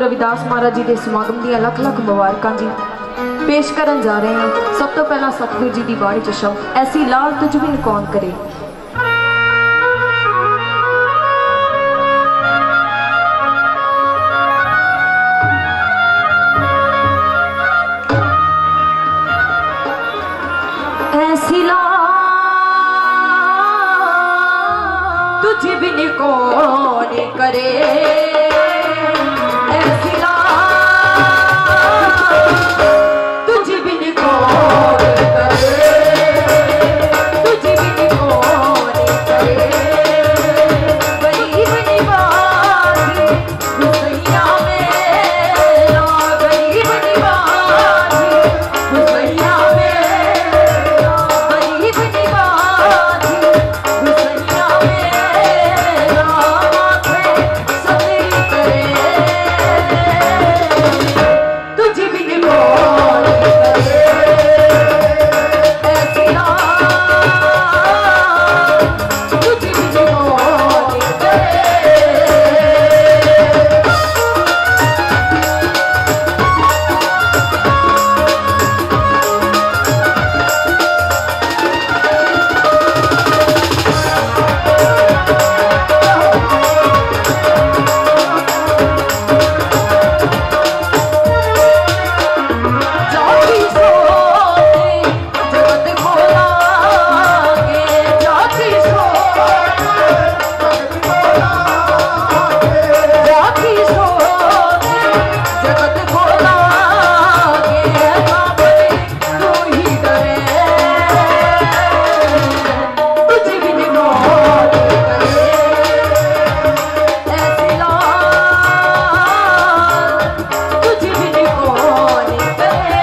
रविदास महाराज जी के समागम दी लख लख मुबारक जी पेश करन जा रहे हैं। सब तो पहला सतगुरु जी की बाणी च शब्द ऐसी लाल तुझ बिन कौन करे। ऐसी लाल तुझ बिन कौन करे, ऐसी लाल तुझ बिन कौन करे, तुझ बिन कौन करे। गरीब निवाज हुसैया मेरा, गरीब निवाज हुसैया मेरा, गरीब निवाज हुसैया मेरा। माथे सतरी करे तुझ बिन कौन करे, ऐसी लाल तुझ बिन कौन करे। जाति सोते जगत खोलांगे, जाति सोते जाति सोते जगत खोलांगे। बाबे तू ही करे तुझ बिन कौन करे, ऐसी लाल तुझ बिन कौन करे।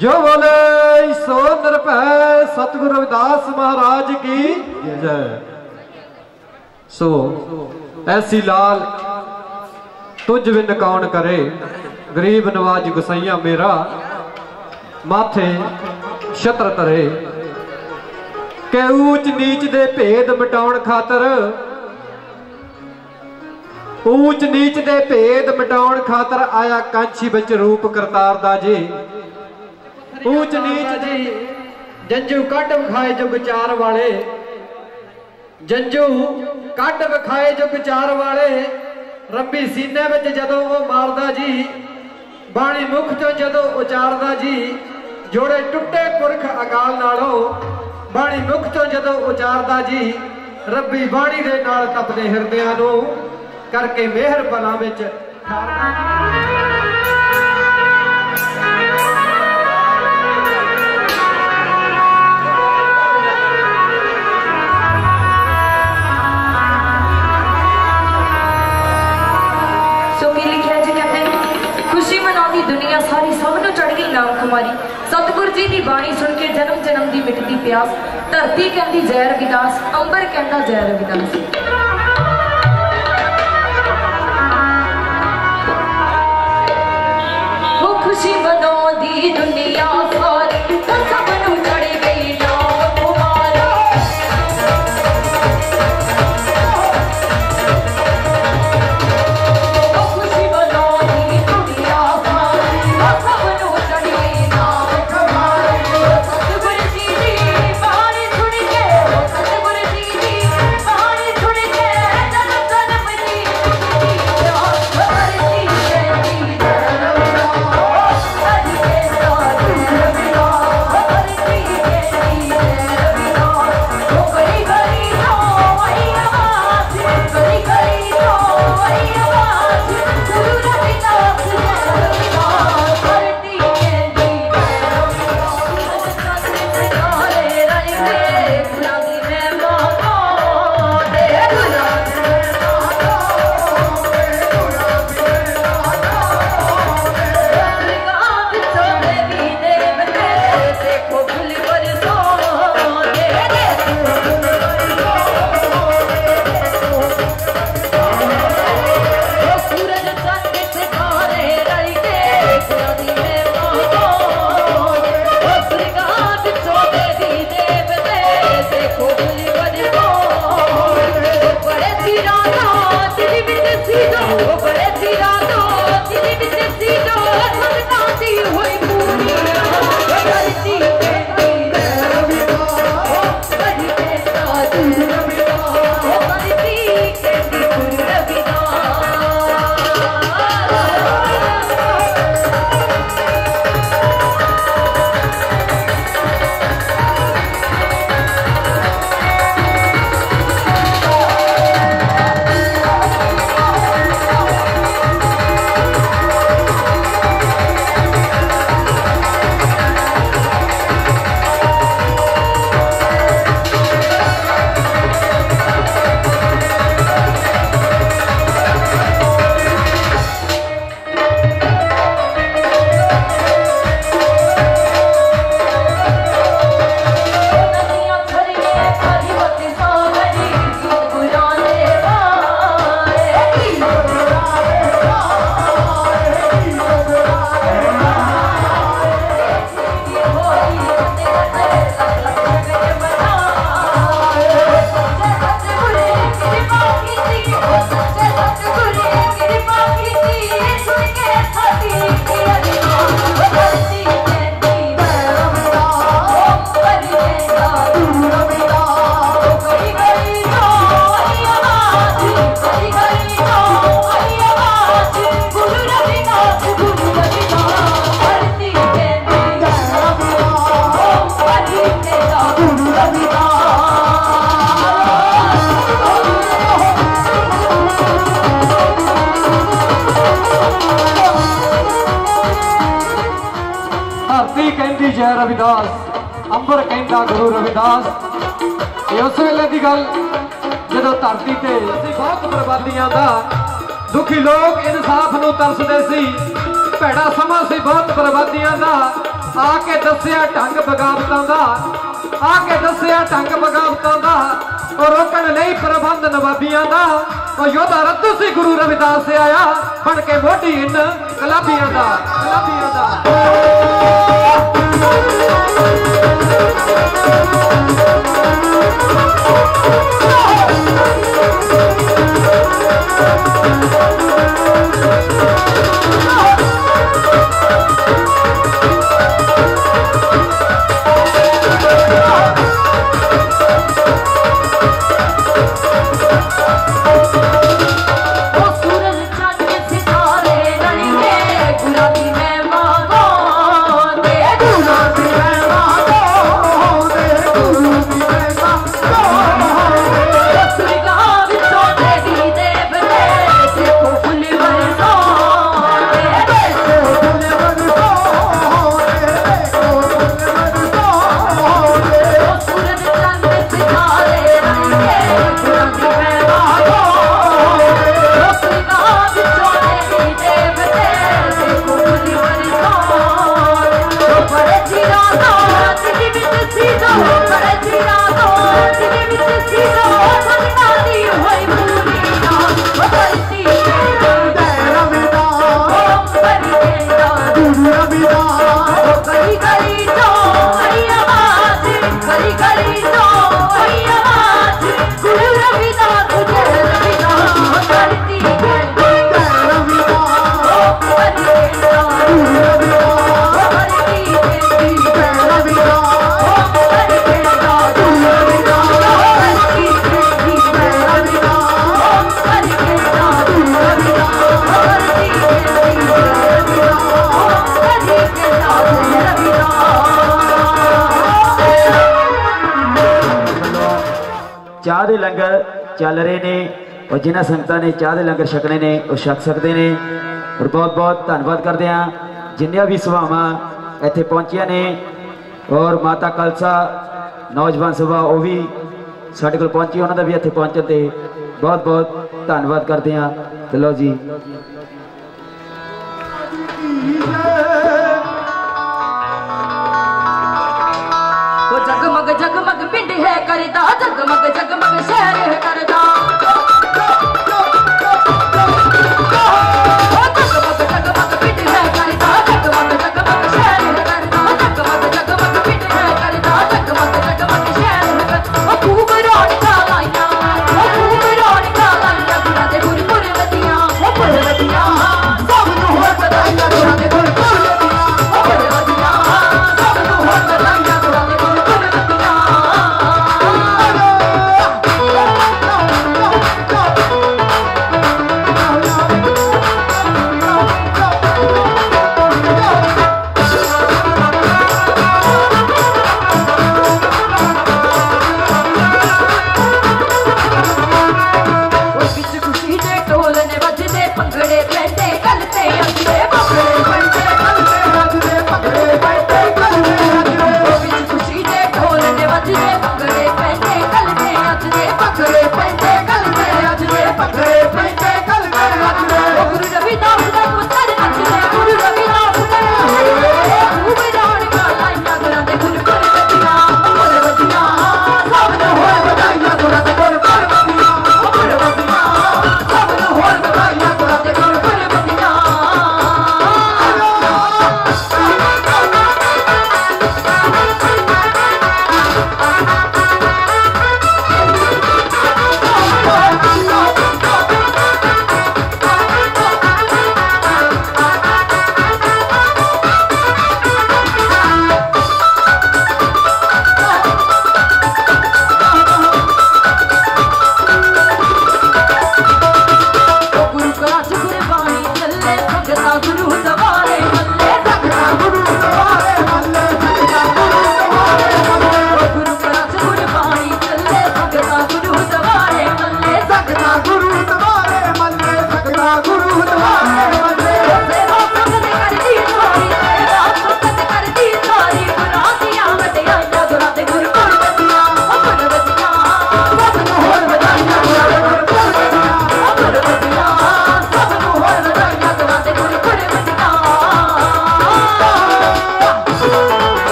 जो बोले सो निरभय सतगुरु रविदास महाराज की जय। सो ऐसी लाल तुझ बिन कौन करे, गरीब नवाज गुसैया मेरा माथे छत्र तरे के ऊंच नीच दे भेद मिटाउण खातर ऊंच नीच दे भेद मिटाउण खातर आया कांछी विच रूप करतार दा जी ऊंच नीच दी जंजू कट विखाए जो विचार वाले जंजू कट विखाए जो विचार वाले रब्बी सीने विच जदों वो मारदा जी बाणी मुख चों जदों उचारदा जी जोड़े टुटे पुरख अकाल नालों बाणी मुख चों जदों उचारदा जी रब्बी बाणी दे नाल तपदे हिरदियां नूं करके मेहर भला विच दुनिया सारी सबनों चढ़ गई नाम कुमारी सतगुरु जी की बाणी सुन के जन्म जन्म की मिटती प्यास धरती कहती जय रविदास अंबर कहता जय रविदास वो खुशी मनाती दुनिया सारी सबनों चढ़ गई नाम कुमारी जय रविदास अंबर कहता गुरु रविदास ये उस वेले की गल जो धरती ते बहुत बर्बादियां दा दुखी लोग इंसाफ नूं तरसदे सी भैड़ा समा सी बहुत बर्बादियां दा आके दसिया ढंग बगावतां दा आके दसिया ढंग बगावतां दा और रोकण नहीं प्रबंध नवाबियां दा ਉਹ ਯੋਧਾ ਰੱਤੂ ਸੀ ਗੁਰੂ ਰਵਿਦਾਸ से आया बन के मोटी इन कलाबियों दा चाह के लंगर चल रहे ने और जिन्होंने संगतां ने चाह के लंगर छकने ने वो छक सकते हैं। और बहुत बहुत धन्यवाद करते हैं जिन्नियां भी सभावां इत्थे पहुंचिया ने और माता कलसा नौजवान सभा वो भी साडे कोल पहुंची उन्होंने भी इत्थे पहुंचण ते बहुत बहुत धन्यवाद करते हैं। तो लो जी जगमग जगमग पिंड है करदा जगमग जगमग शहर है करदा जगमग जगमग पिंड है करदा जगमग जगमग शहर है करदा जगमग जगमग पिंड है करदा जगमग जगमग शहर है करदा खूब रौनकां लाइयां गुरां दे गुरपुर वधियां सब नूं हो बधाइयां गुरां दे गुरपुर वधियां सब नूं हो बधाइयां गुरां दे गुरपुर वधियां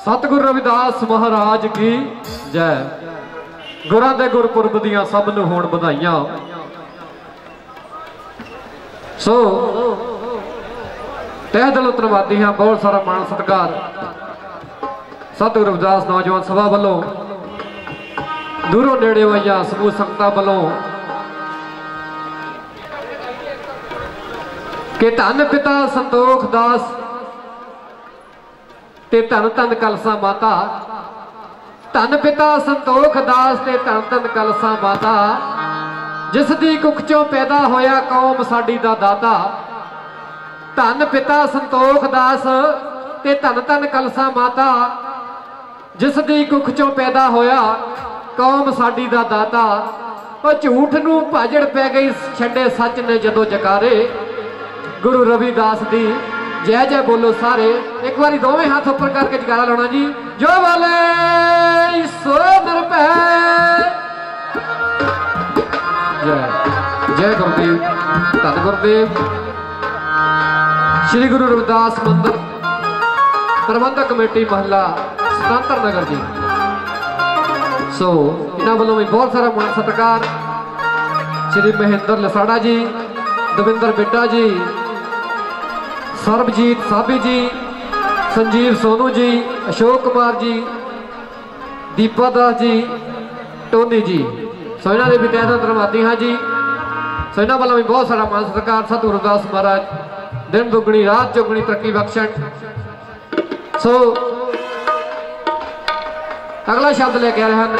सतगुरु रविदास महाराज की जय। गुरां दे गुरपुरब दियां सब नूं होण बधाइयां। सो तह दिलों धन्नवादी हाँ, बहुत सारा मान सत्कार सतगुरु रविदास नौजवान सभा वालों, दूरों नेड़े आईया समूह संगतां वालों कि धन पिता संतोख दास ते धन धन कलसा माता, धन पिता संतोख दास ते धन धन कलसा माता, जिस दी कुख चों पैदा होया कौम साडी दा दाता। धन पिता संतोख दास ते धन धन कलसा माता, जिस दी कुख चों पैदा होया कौम साडी दा दाता। और झूठ नूं भाजड़ पै गई छड्डे सच ने जदों जकारे, गुरु रविदास दी जय जय बोलो सारे। एक बारी दोवें हाथ ऊपर करके जयकारा लाना जी। जो बोले सो निरभै जय जय गुरुदेव, धन गुरुदेव। श्री गुरु रविदास मंदिर प्रबंधक कमेटी महला सुतंत्र नगर जी। सो इन्होंने वालों भी बहुत सारा मान सत्कार। श्री महेंद्र लसाड़ा जी, दविंदर बिट्टा जी, सरबजीत साबी जी, संजीव सोनू जी, अशोक कुमार जी, दीपा दास जी, टोनी जी। सो इन्होंने भी तय धन्यवादी हाँ जी। सो इन्होंने वालों भी बहुत सारा मान सत्कार। सतगुरु रविदास महाराज दिन दुगनी रात चौगनी तरक्की बख्शण। सो अगला शब्द लेके आ रहे हैं।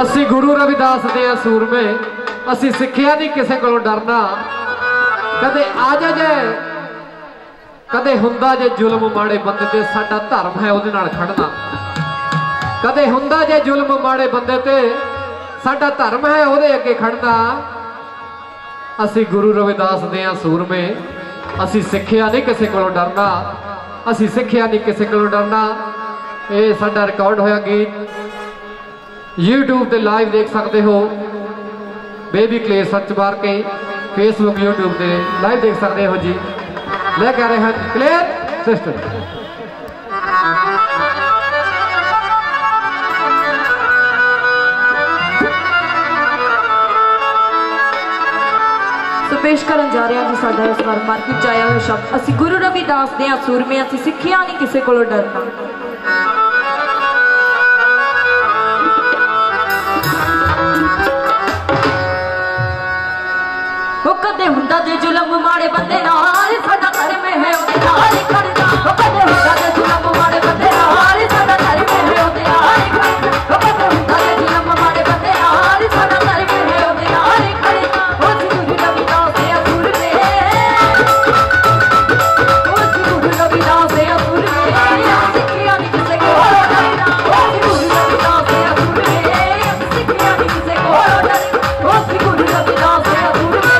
असी गुरु रविदास दे सूरमे, असी सिक्ख्या नहीं किसी को डरना। कदे आ जाए कदे हुंदा जे जुल्म माड़े बंदे ते, साडा धर्म है उहदे नाल खड़ना। कदे हुंदा जे जुल्म माड़े बंदे ते, साडा धर्म है उहदे अगे खड़ना। असी गुरु रविदास दे सूरमे, असी सिक्ख्या नहीं किसी को डरना। असी सिक्ख्या नहीं किसी को डरना। ये साडा रिकॉर्ड होया गीत YouTube पे लाइव देख सकते हो। बेबी क्लेयर सर्च मार के फेसबुक YouTube पे लाइव देख सकते हो जी। लेकर आ रहे हैं क्लियर सिस्टम। पेश करन जा रहे हैं जी साडा इस बार मार्केट आया हुआ शब्द, असी गुरु रविदास दे सूरमे, असी सिक्ख्या नहीं किसी को डरना। कदे हुंदा जे जुल्म माड़े बंदे नाल, साडा धर्म है उहदे नाल खड़ना। कदे हुंदा जे जुल्म माड़े बंदे नाल, साडा धर्म है उहदे नाल खड़ना। कदे हुंदा जे जुल्म माड़े बंदे नाल, साडा धर्म है उहदे नाल खड़ना। ओ गुरु रविदास दे सूरमे, ओ गुरु रविदास दे सूरमे, सिक्ख्या नहीं किसे कोल डरना। ओ गुरु रविदास दे सूरमे, सिक्ख्या नहीं किसे कोल डरना। ओ गुरु रविदास दे सूरमे,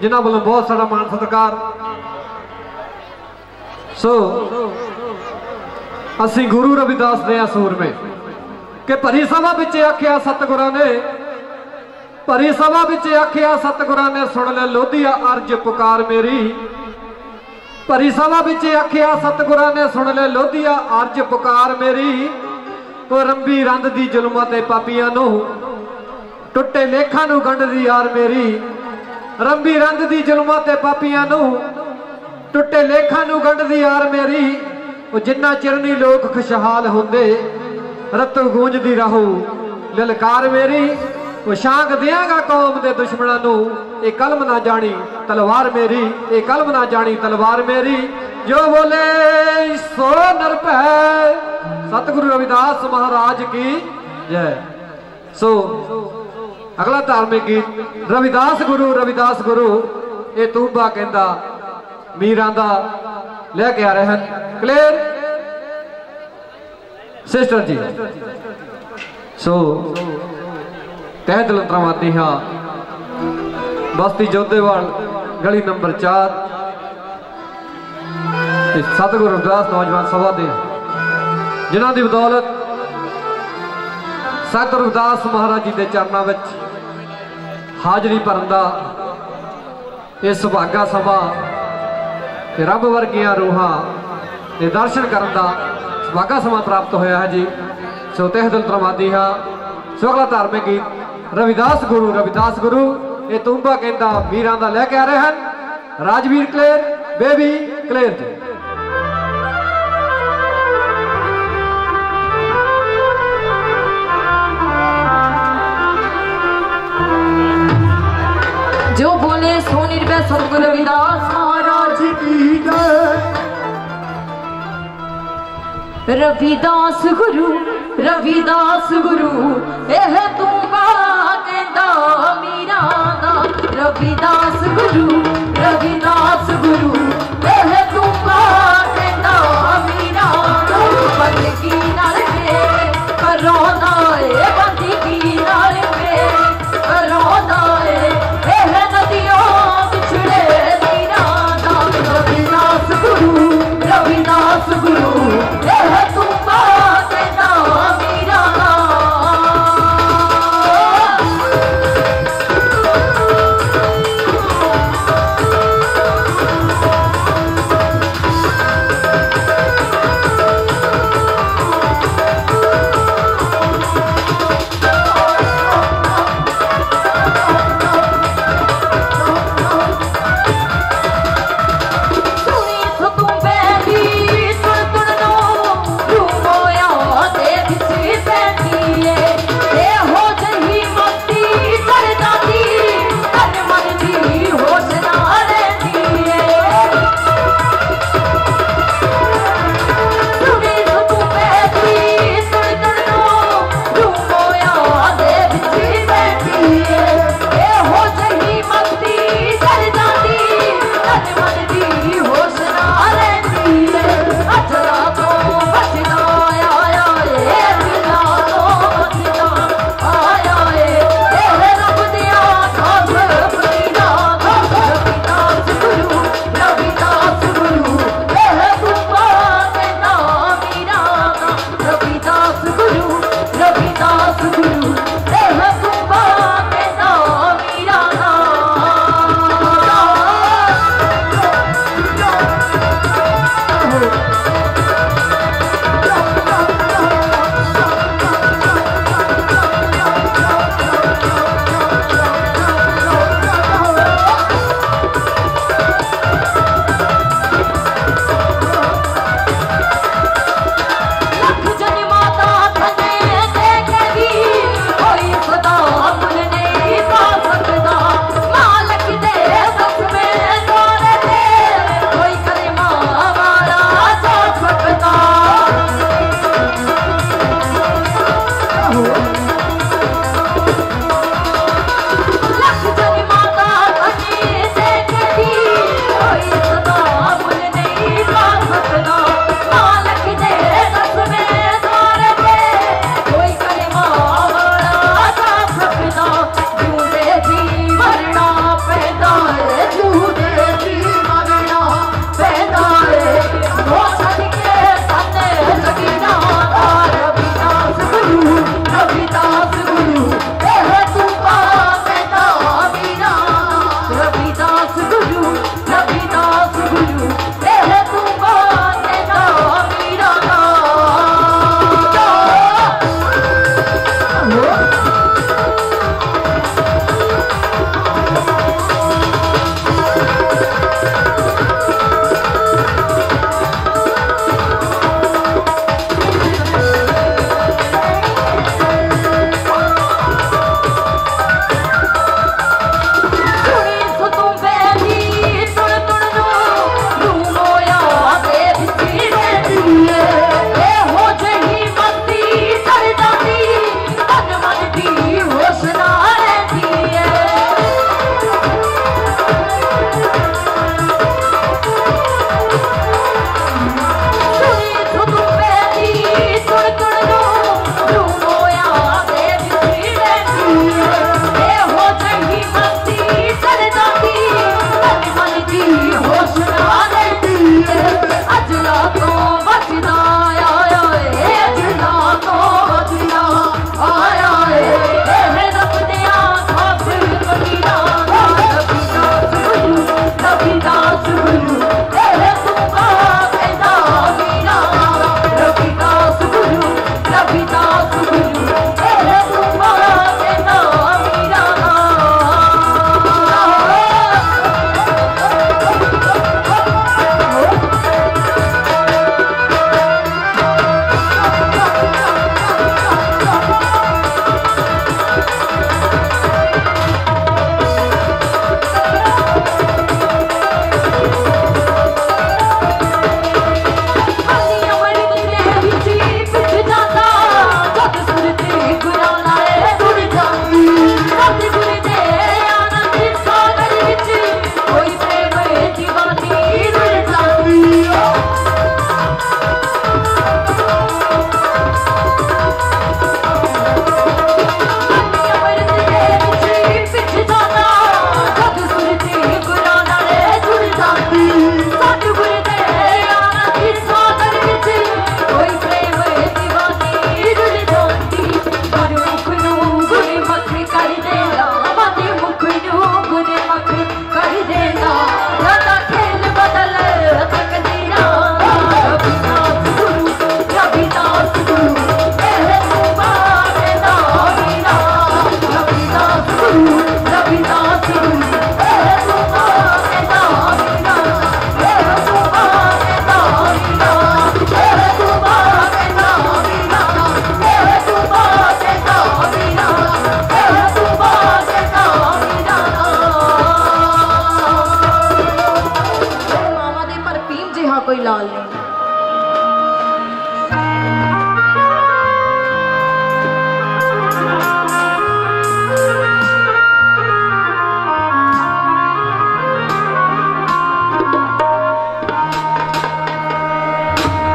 जिन्हां वालों बहुत सारा मान सत्कार। सो असी गुरु रविदास दे सूर में कि भरी सभा विच आखिया सतगुरां ने, भरी सभा विच आखिया सतगुरां ने सुन ले लोधिया अर्ज पुकार मेरी। भरी सभा विच आखिया सतगुरां ने सुन ले लोधिया अर्ज पुकार मेरी। वो रंबी रंद दी जुल्मां ते पापियां नूं टुटे लेखां नूं गंढदी यार मेरी। रंबी रंद दी जुल्मां ते पापियां नूं टुटे लेखां नूं गंढदी यार मेरी। वो जिन्ना चिरनी लोग खुशहाल होंदे रतों गूंजदी रहू ललकार मेरी। वो शांग देंगा कौम दे दुश्मनां नूं ये कलम ना जानी तलवार मेरी। ये कलम ना जानी तलवार मेरी। जो बोले सो निरभय सतगुरु रविदास महाराज की जय। सो अगला धार्मिक गीत रविदास गुरु ये तूबा कहंदा मीरां दा लेके आ रहे हैं क्लियर सिस्टर जी। सो तह दिल तरवादी हाँ बस्ती जोधेवाल गली नंबर 4 सतगुरु रविदास नौजवान सभा दे जिन्हां दी बदौलत सतगुरु रविदास महाराज जी के चरणों में हाजरी भरन दा ये सुभागा सभा रब वर्गियां रूहां के दर्शन करन दा सुभागा समा प्राप्त होया है जी। सो तह दिल तरवादी हाँ। सो अगला धार्मिक गीत रविदास गुरु ये तूंबा कहंदा मीरां दा लेके आ रहे हैं राजवीर क्लेर बेबी क्लेर जी। जो बोले सो निर्भय सतगुरु रविदास महाराज की जय। रविदास गुरु एह तूंबा कहंदा मीरां दा। रविदास गुरु एह तूंबा कहंदा मीरां दा। बंदगी नाल मेरे करोंदा ए बंदगी नाल मेरे करोंदा ए एह नदियों बिछड़े मीरां दा। रविदास गुरु एह तूंबा कहंदा मीरां दा।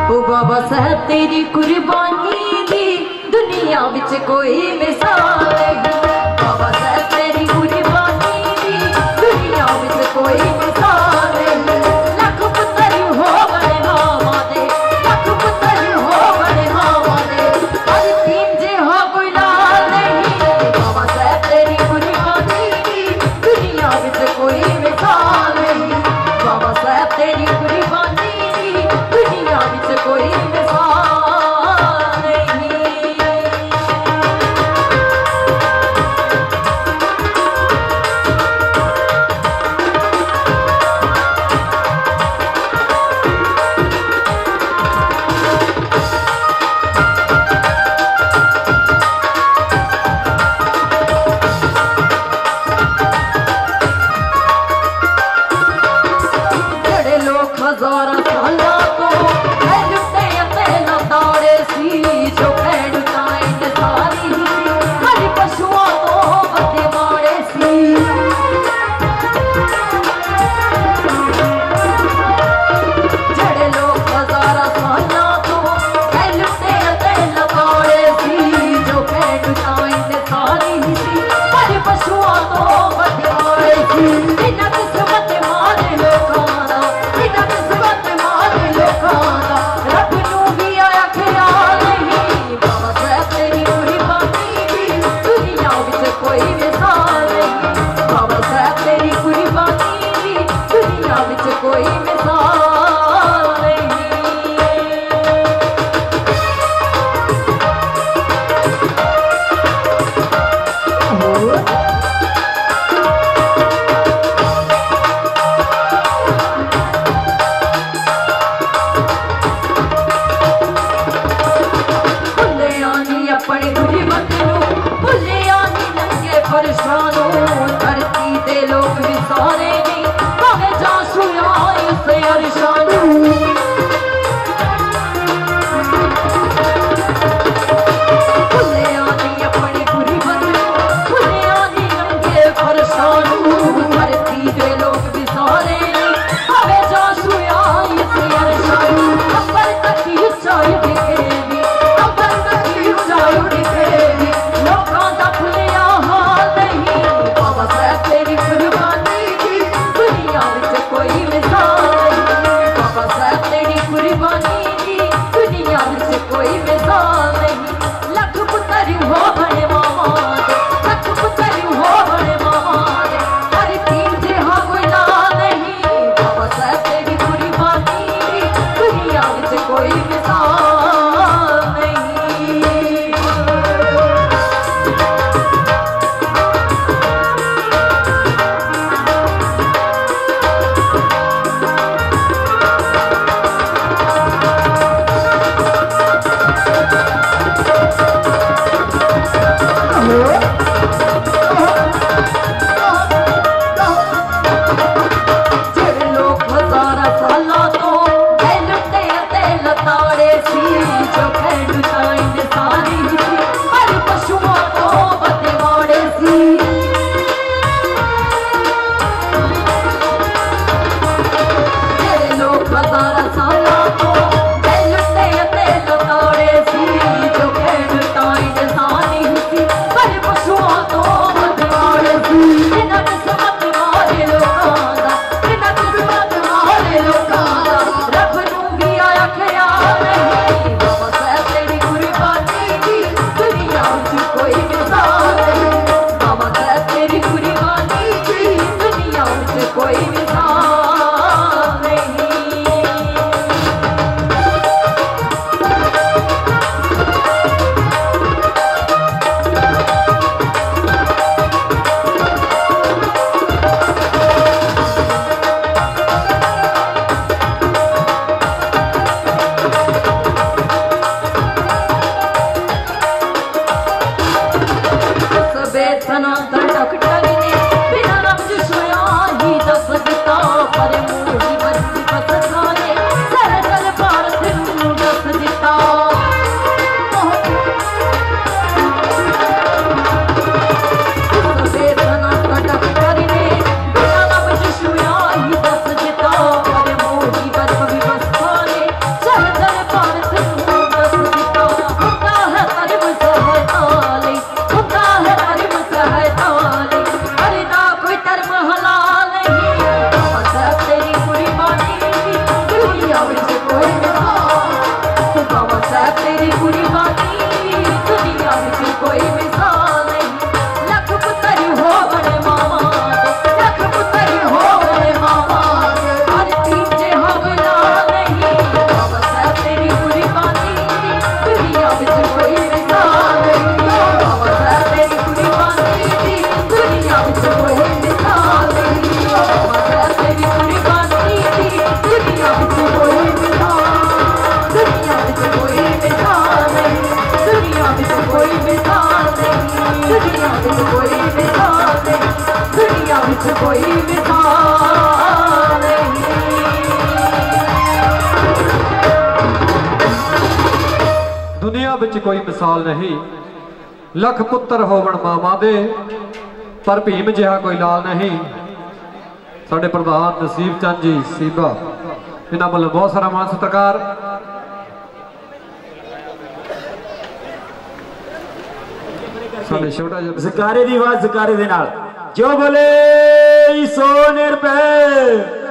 ओ बाबा साहब तेरी कुर्बानी दी दुनिया विच कोई मिसाल नहीं। बाबा साहब तेरी कुर्बानी दी दुनिया विच कोई मिसाल नहीं। लख पुत्तर हो बड़े मावा दे, लख पुत्तर हो बड़े मावा दे, हर तीन जे हो कोई लाल नहीं। बाबा साहब तेरी कुर्बानी दी दुनिया विच कोई मिसाल नहीं। बाबा साहब तेरी कुर्बानी दी दुनिया विच कोई मिसाल नहीं। जड़े लोग हजारा साला तो लुटे ते लताड़े सी, जो खैड़ ताइन सारी हर पशुओं तो बते मारे सी। जड़े लोग हजारा साला तो लुटे ते लताड़े सी, जो खैड़ ताइन सारी हर पशुओं तो बते मारे सी। इन्हां किस्मत मारे लोकां दा, इन्हां किस्मत मारे लोकां दा, रब नूं भी आया ख्याल नहीं। बाबा साहब तेरी कुर्बानी दी दुनिया विच कोई मिसाल नहीं। बाबा साहब तेरी कुर्बानी दी दुनिया विच कोई मिसाल नहीं। भुलियानी अपने गुरबत नूं, भुलियानी नंगे फरशानों, धरती दे लोग भी सारे नहीं भावे जा सुयाई से अरशानों। भुलियानी अपने गुरबत नूं, भुलियानी नंगे फरशानों, धरती दे लोग भी सारे नहीं भावे जा सुयाई से अरशानों। अब्बर तक ही ऊंचाई दिखेगी, अब्बर तक ही ऊंचाई दिखेगी, लोकां दा भुलिया हाल नहीं। बाबा साहब तेरी कुर्बानी दी दुनिया विच कोई मिसाल नहीं। बाबा साहब तेरी कुर्बानी दी दुनिया विच कोई मिसाल नहीं। लख पुत्तर हो बड़े मामा दे, लख पुत्तर हो बड़े मामा दे, हर तीन जे हो कोई लाल नहीं। बाबा साहब तेरी कुर्बानी दी दुनिया विच कोई मिसाल नहीं। जड़े लोग हजारा साला तो लुटे ते लताड़े सी, दुनिया विच कोई मिसाल नहीं। लख पुत्र होवन मामा दे पर भीम जिहा कोई लाल नहीं। साडे प्रधान नसीब चंद जी सीबा इन्हां वालों बहुत सारा मान सत्कार। साडे छोटा जिहा जकारे दी आवाज जकारे दे नाल जो बोले सो निरभय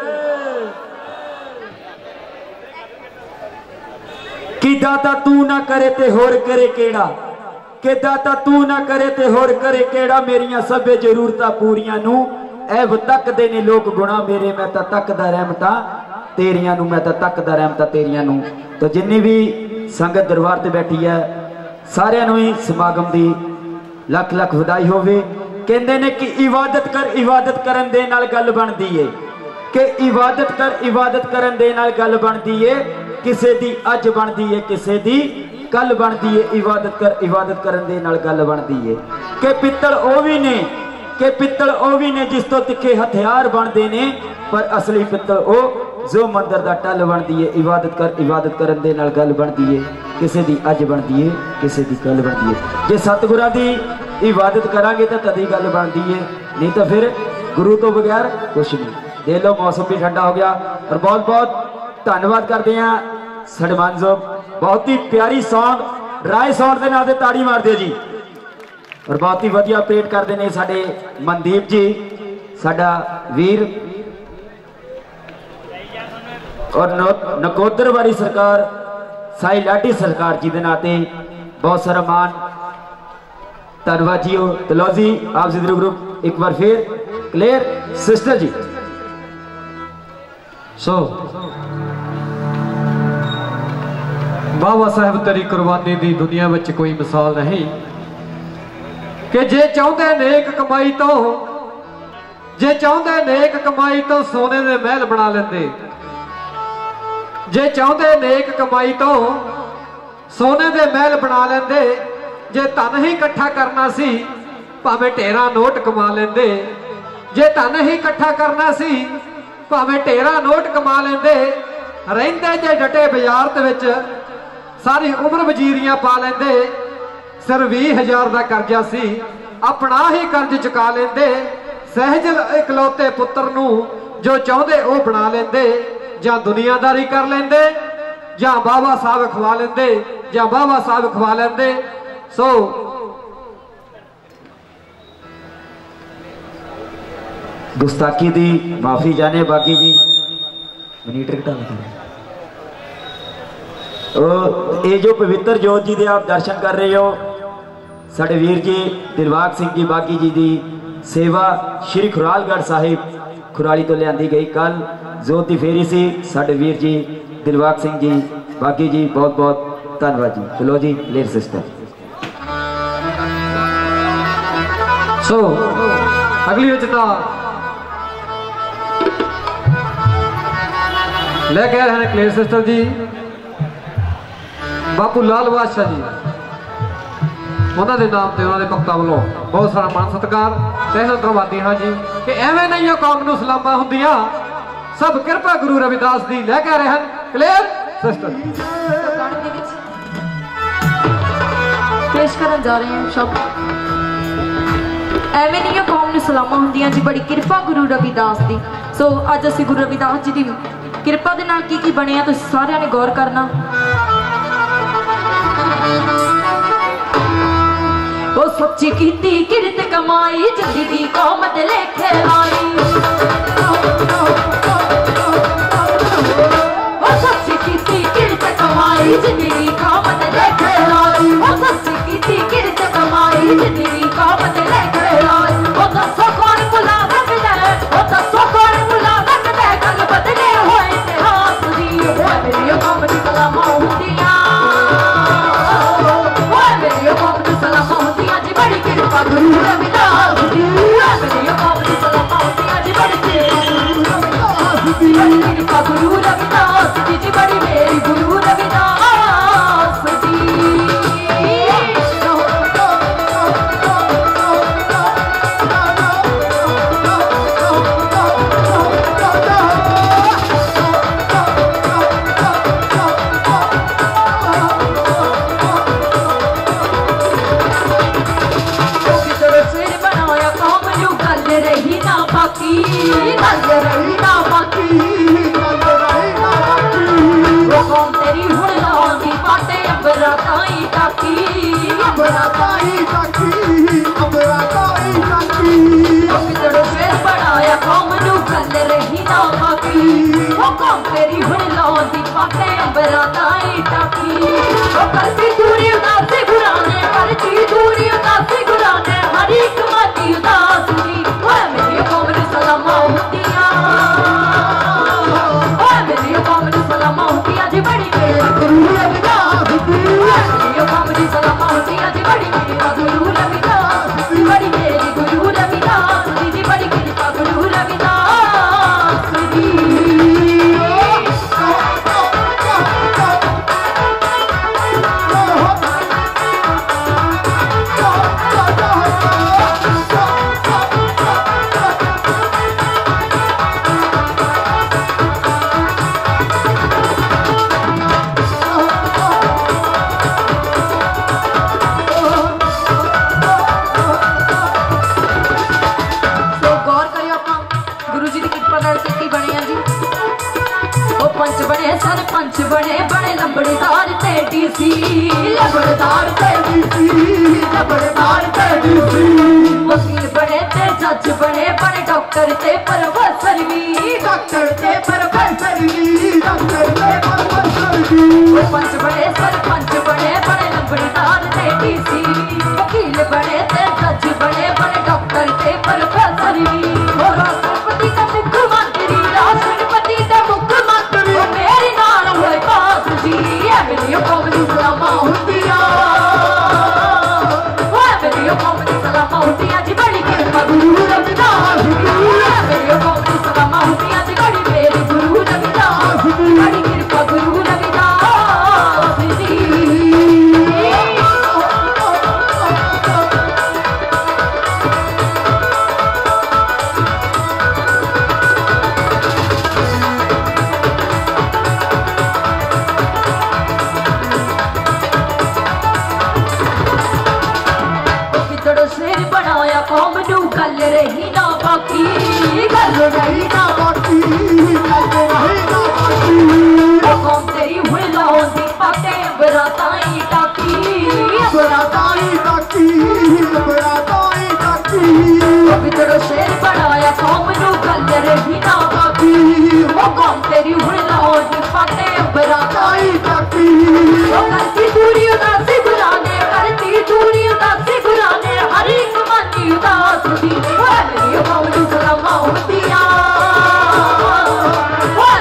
कि दाता तू ना करे ते होर करे केड़ा, कि दाता तू ना करे ते होर करे केड़ा। मेरिया सबे जरूरतां पूरियां नू ऐब तकदे ने लोग गुणा मेरे, मैं तां तकदा रहमतां तेरियां नू, मैं तां तकदा रहमतां तेरियां नू। तो जिन्नी भी संगत दरबार ते बैठी है सारियां नू ही समागम दी लख लख वधाई होवे। कहंदे ने कि इबादत करन दे नाल गल बनदी है, कि इबादत करन दे नाल गल बनदी है। किसे दी अज बनदी है किसे दी कल बनदी है। इबादत करन दे नाल गल बनदी है। कि पित्तल ओ भी ने जिस तो तिखे हथियार बनते ने, पर असली पित्तल ओ जो मंदिर दा टल बनदी है। इबादत करन दे नाल गल बनदी है। किसे दी अज बनदी है किसे दी कल बनदी है। जे सतगुरां दी इबादत करांगे तो तदी गल बनदी है, नहीं तो फिर गुरु तो बगैर कुछ नहीं। देख लो मौसम भी ठंडा हो गया। और बहुत बहुत धन्यवाद करते हैं सन्मानयोग बहुत ही प्यारी सॉन्ग राय सॉन्ग के नाम से ताड़ी मार दे जी। और बहुत ही वधिया पेट करते हैं साडे मनदीप जी साडा वीर। और नकोदर वाली सरकार साई लाडी सरकार जी के नाते बहुत सारा मान धन्यवाद जी। तो लो जी आप जिधर ग्रुप एक बार फिर क्लियर सिस्टर जी। सो बाबा साहब तेरी कुर्बानी दी दुनिया में कोई मिसाल नहीं। कि जे चाहते नेक कमाई तो सोने दे महल बना लेंदे। जे चाहते नेक कमाई तो सोने दे महल बना लेंदे। जे धन ही इकट्ठा करना सी भावें ढेरा नोट कमा लेंदे। जे धन ही इकट्ठा करना सी भावें ढेरा नोट कमा लेंदे। रहिंदे जे डटे बाजार दे विच सारी उम्र वजीरियां पा लेंदे। सिर 20,000 का कर्जा सी अपना ही कर्ज चुका लेंदे। सहज इकलौते पुत्र नू जो चाहते वो बना लेंदे। जां दुनियादारी कर लेंदे जां बाबा साहब खवा लेंदे सो गुस्ताखी दी माफी जाने बाकी जी मनीटर घटा ये जो पवित्र जोत जी दे आप दर्शन कर रहे हो साडे वीर जी दिलबाग सिंह जी बागी जी की सेवा श्री खुरालगढ़ साहिब खुराली तो लियांदी गई। कल जोत की फेरी सी साडे वीर जी दिलबाग सिंह जी बागी जी बहुत बहुत धन्यवाद जी। चलो जी लेर सिस्टर। सो अगली उचिता लेके आ रहे हैं क्लेयर सिस्टर जी बापू लाल बादशाह जी। उन्होंने नाम से उन्होंने भक्तों वालों बहुत सारा मान सत्कार तहसील धन्यवादी हाँ जी। कि एवं नहीं कौम नूं सलामां हुंदियां सब कृपा गुरु रविदास दी लेके आ रहे हैं क्लेयर सिस्टर। पेश करन जा रहे हैं शब्द एवं नहीं कौम नूं सलामां हुंदियां जी बड़ी कृपा गुरु रविदास दी। सो अज असीं गुरु रविदास जी की कृपा दे नाल की बनिया तुसीं सारिआं ने गौर करना। ओ सच्ची कीती किरत कमाई जिंदगी कौम दे लेखे लाई। ओ सच्ची कीती किरत कमाई जिंदगी कौम दे लेखे लाई। ओ सच्ची कीती किरत कमाई जिंदगी कौम दे लेखे लाई। ओ दसो कौन बुला सकदा है ओ दसो कौन बुला सकदा है कल बदले होए इतिहास दी। ओए मेरी कौम दी सलामां हुंदियां ओए मेरी कौम दी सलामां हुंदियां जी बड़ी कृपा गुरु रविदास दी। ओए मेरी कौम दी सलामां हुंदियां जी बड़ी कृपा गुरु रविदास दी जी बड़ी मेरी गुरु रविदास करती दूरी उदासी गुराने करती दूरी उदासी गुराने हर एक माती उदास दी ओए मेरी कौम नूं सलामां हुंदियां ओए मेरी कौम नूं सलामां हुंदियां जी बड़ी मेरे गुरु रविदास दी मेरी कौम नूं सलामां हुंदियां जी बड़ी मेरे गुरु रविदास दी बड़ी मेरी गुरु रविदास दी बड़ी कृपा गुरु रविदास दी सरपंच बने बड़े लंबड़दार ते डीसी लंबड़दार ते डीसी लंबड़दार ते डीसी वकील बने ते जज बने बड़े डॉक्टर ते प्रोफेसर भी डॉक्टर ते प्रोफेसर भी डॉक्टर ते प्रोफेसर भी सरपंच बने बड़े लंबड़दार ते डीसी वकील बने ते जज बने बड़े डॉक्टर ते प्रोफेसर भी राष्ट्रपति का मुख्यमंत्री राष्ट्रपति का मुख्यमंत्री मेरी नाल होए पास जी मेरी कौम नूं सलामां हुंदियां ओए मेरी कौम नूं सलामां हुंदियां जी बड़ी कृपा गुरु रविदास दी मेरी कौम नूं सलामां हुंदियां जी बड़ी मेरी गुरु रविदास दी बड़ी कृपा गुरु रविदास दी कौम नूं गल रही ना बाकी गल रही ना बाकी कौम तेरी हुई लाउंदी पाटे बराताई टाकी बराताई टाकी बराताई टाकी बिछड़ो शेर बनाया कौम नूं गल रही ना बाकी वो कौम तेरी हुई लाउंदी पाटे बराताई टाकी करती दूरी उदासी गुलाने करती दूरी उदासी गुलाने हर एक मानी उदास दी मेरी कौम नूं सलामां हुंदियां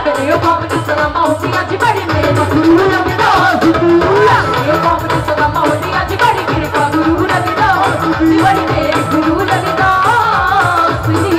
मेरी कौम नूं सलामां हुंदियां जी बड़ी मेरे गुरु रविदास दी मेरी कौम नूं सलामां हुंदियां जी बड़ी कृपा गुरु रविदास दी बड़ी मेरे गुरु रविदास दी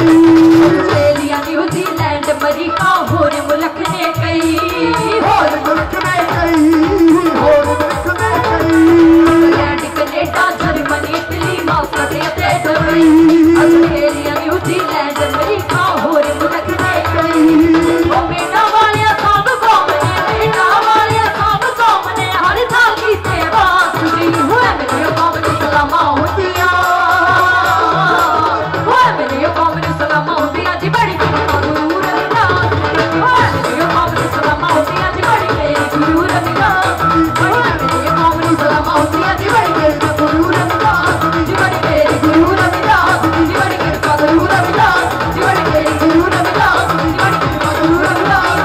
ऑस्ट्रेलिया न्यूजीलैंड अमेरिका होर मुल्क ने कई इंग्लैंड कनेडा जर्मनी इटली मास्कटे ते दुबई ऑस्ट्रेलिया न्यूजीलैंड अमेरिका होर मुल्क ने कई ओ बेटा वाले सब कौम ने बेटा वाले सब कौम ने हर साल की सेवा सुनी हुए मेरी कौम नूं सलामां हुंदियां मेरी कौम नूं सलामां हुंदियां जी बड़ी कृपा गुरु रविदास मेरी कौम नूं सलामां हुंदियां जी बड़ी मेरी गुरु रविदास मेरी कौम नूं सलामां हुंदियां जी बड़ी कृपा गुरु रविदास जी बड़ी मेरी गुरु रविदास जी बड़ी कृपा गुरु रविदास जी बड़ी मेरी गुरु रविदास जी बड़ी कृपा गुरु रविदास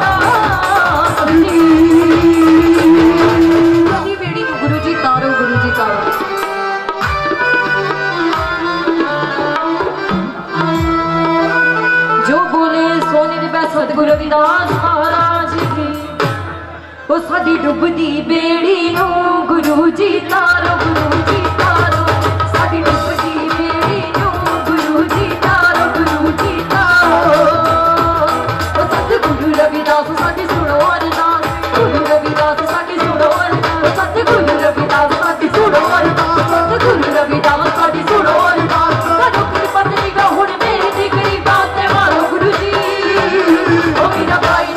जी बेड़ी नूं गुरु जी तारो गुरु जी तारो जो बोले सोने दे सतगुरु रविदास महाराज की वो साडी डुबदी बेड़ी नूं गुरु जी तारो साडी डुबदी बेड़ी नूं गुरु जी तारो वो सतगुरु रविदास साडी सुनो अरदास गुरु रविदास साडी सुनो अरदास सतगुरु रविदास साडी सुनो अरदास सतगुरु रविदास साडी सुनो अरदास साडो की पत्नी का हुण मेरी दी गरीब बात मारो गुरु जी ओ मेरा भाई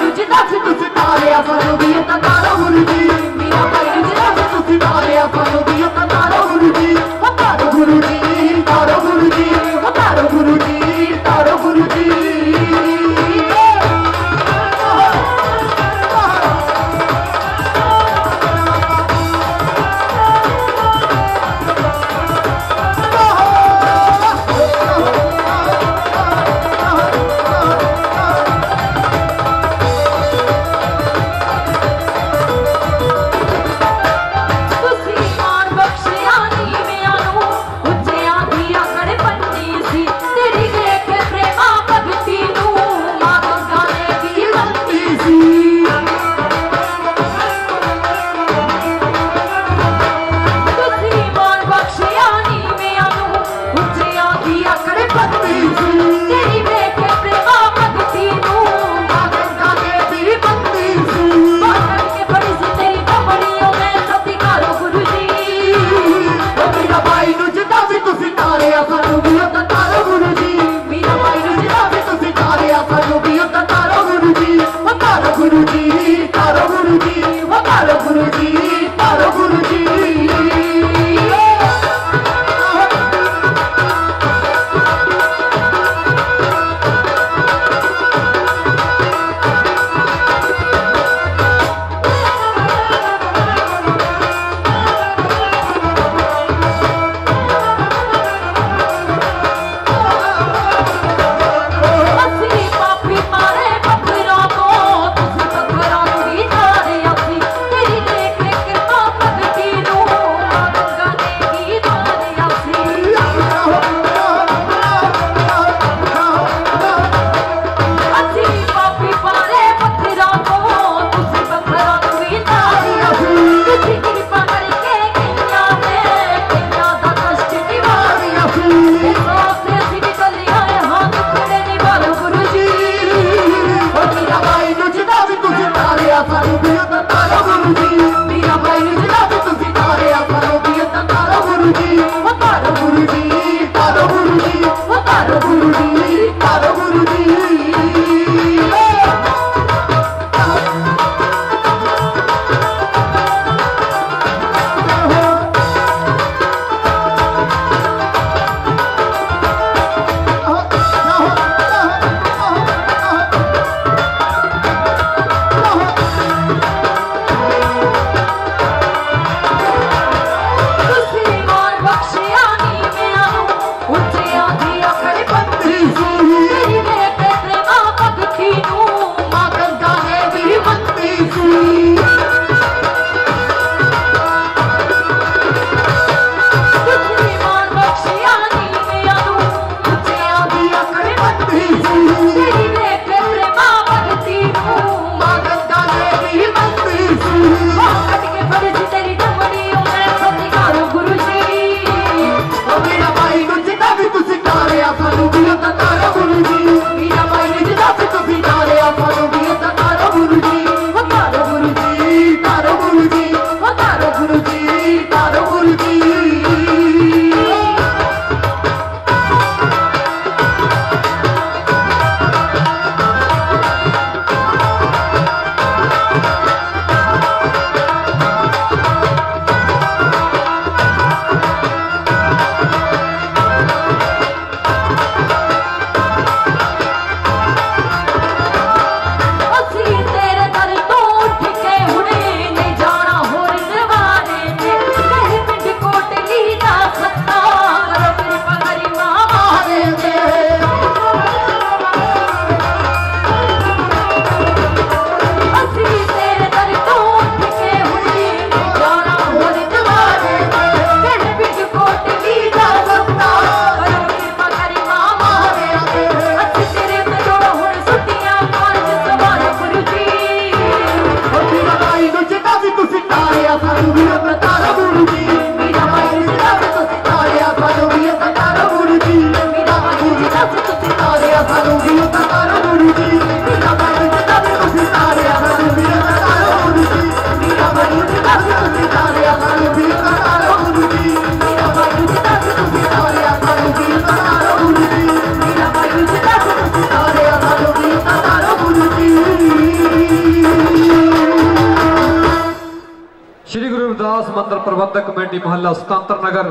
गुरुदास मंदिर प्रबंधक कमेटी मोहल्ला सुतंत्र नगर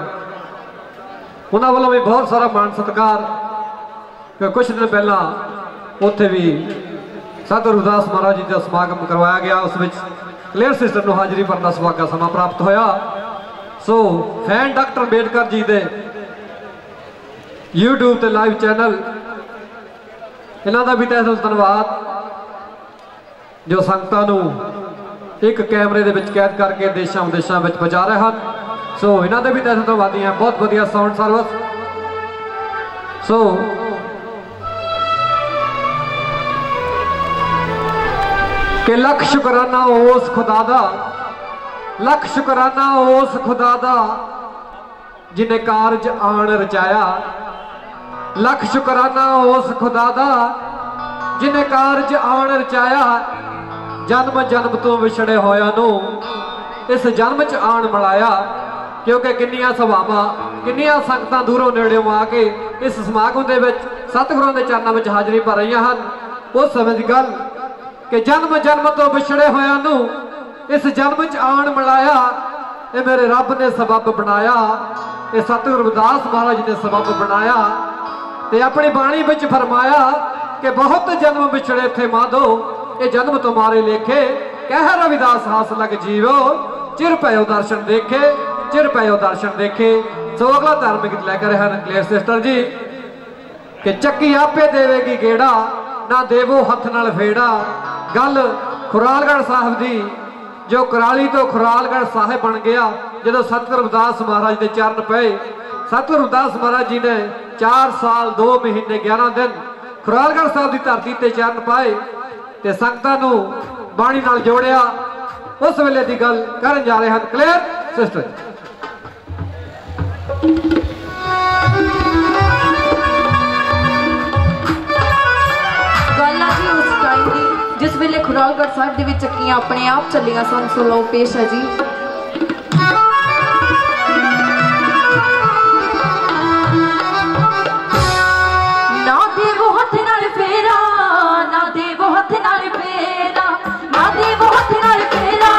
उन्होंने वालों भी बहुत सारा मान सत्कार। कुछ दिन पहला उत्थे भी संत गुरुदास महाराज जी का समागम करवाया गया, उस क्लेयर सिस्टर को हाजिरी भरने का सुभागा समा प्राप्त होया। सो फैन डॉक्टर अंबेडकर जी के यूट्यूब ते लाइव चैनल इन्हों का भी तहे दिल धन्यवाद जो संगतां एक कैमरे के कैद करके देशों विदेशों में पहुँचा रहे हैं। सो इन्हों के भी तहे धन्यवादी हैं, बहुत वधिया साउंड सर्विस। सो कि लख शुकराना उस खुदा दा, लख शुकराना उस खुदा दा जिन्हें कारज आन रचाया, लख शुकराना उस खुदा दा जिन्हें कारज आन रचाया। जन्म जन्म तो विछड़े होया नू इस जन्म च आन मिलाया, क्योंकि किन्नियां सभावां किन्नियां संगतां दूरों नेड़ों आके इस समागम दे विच सतगुरां दे चरणों में हाजिरी भर रही हैं। उस समय की गल कि जन्म जन्म तो विछड़े होया नू इस जन्म च आन मिलाया, ये मेरे रब ने सबब बनाया, ये सतगुरु रविदास महाराज ने सबब बनाया। ते अपनी बाणी विच फरमाया कि बहुत जन्म विछड़े थे माधो, ये जन्म तुम्हारे लेखे, कह रविदास हास लग जीवो, चिर पयो दर्शन देखे, चिर पयो दर्शन देखे। सो अगला धार्मिक गीत लेकर हैं क्लेयर सिस्टर जी कि चक्की आपे देवेगी गेड़ा, ना देवो हथ नाल फेड़ा। गल खुरालगढ़ साहब दी जो कराली तो खुरालगढ़ साहिब बन गया जो सतगुरु रविदास महाराज के चरण पे। सतगुरु रविदास महाराज जी ने 4 साल 2 महीने 11 दिन खुरालगढ़ साहब की धरती ते चरण पाए ते संगतां नूं बाणी नाल जोड़िया। उस वेले की गल करन जा रहे हैं क्लियर सिस्टर। जिस वेले खुरालगढ़ साहब दे विच चक्कियां अपने आप चलियां सन। सो लो पेश है जी। ना देवो हथ नाल फेरा, ना देवो हथ नाल फेरा, ना देवो हथ नाल फेरा,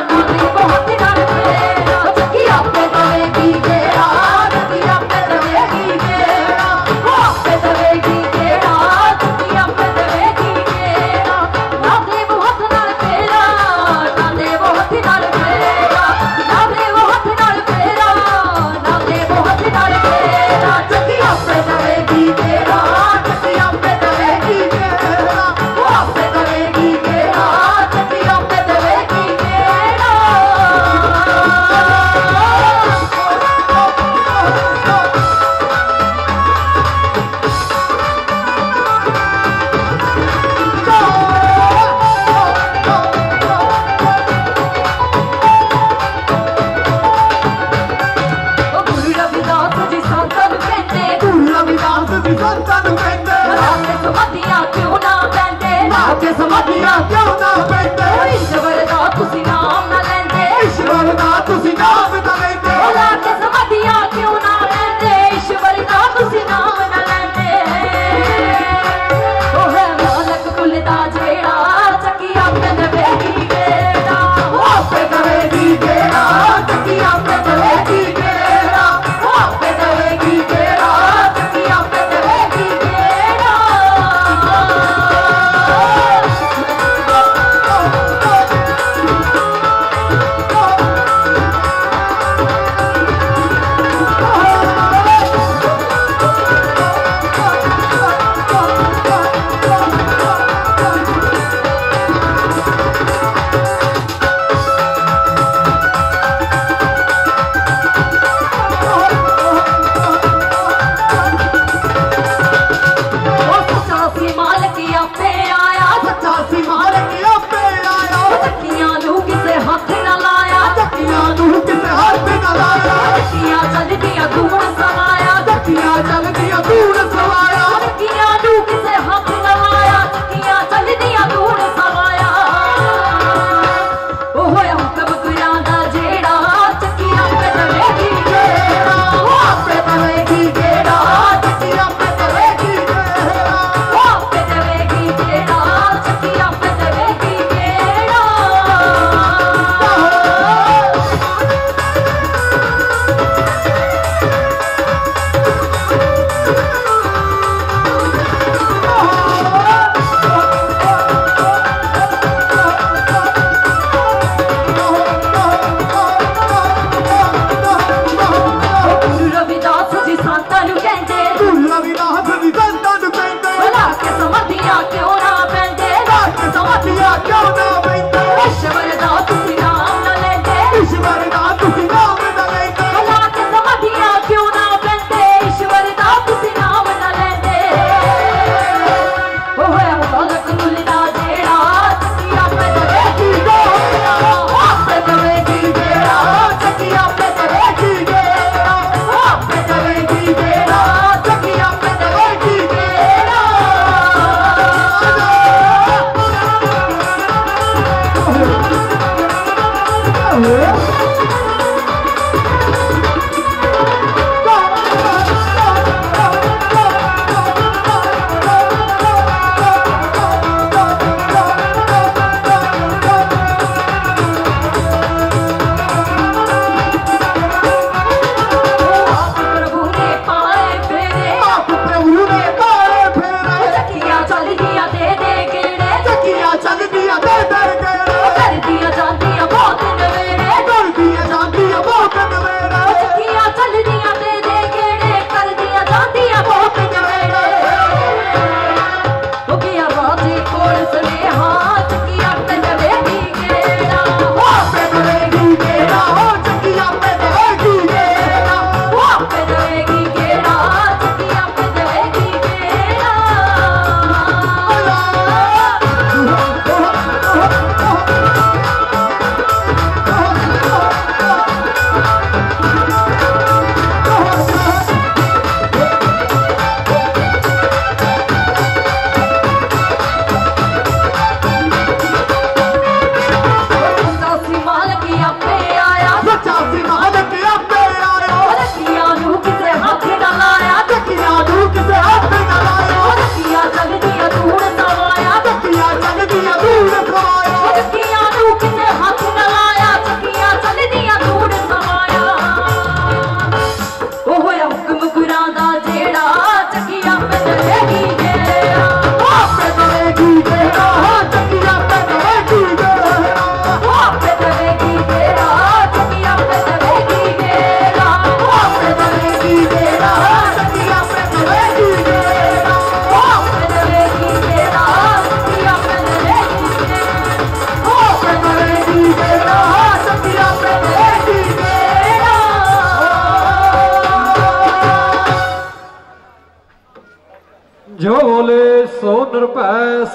ना देवो हथ नाल फेरा। चक्की आपे देवेगी गेड़ा, चक्की आपे देवेगी गेड़ा, वो आपे देवेगी गेड़ा, चक्की आपे देवेगी गेड़ा। ना देवो हथ नाल फेरा, ना देवो हथ नाल फेरा, ना देवो हथ नाल फेरा, ना देवो हथ नाल फेरा। चक्की आपे देवेगी गेड़ा, चक्की आपे देवेगी गेड़ा, वो आपे देवेगी गेड़ा, चक्की आपे देवेगी गेड़ा। गुरु रविदास जी संतां नूं कहंदे, गुरु रविदास जी संतां नूं कहंदे, राते समाधियां क्यों ना पैंदे, राते समाधियां क्यों ना पैंदे। ईश्वर दा तुसीं नाम ना लैंदे, ईश्वर दा तुसीं नाम ना लैंदे। राते समाधियां क्यों ना लैंदे, ईश्वर दा तुसीं नाम ना लैंदे। ओ है मालक कुल दा जेड़ा, चक्की आपे देवेगी गेड़ा, वो आपे देवेगी गेड़ा, चक्की आपे देवेगी गेड़ा, वो आपे देवेगी गेड़ा, चक्की आपे देवेगी गेड़ा।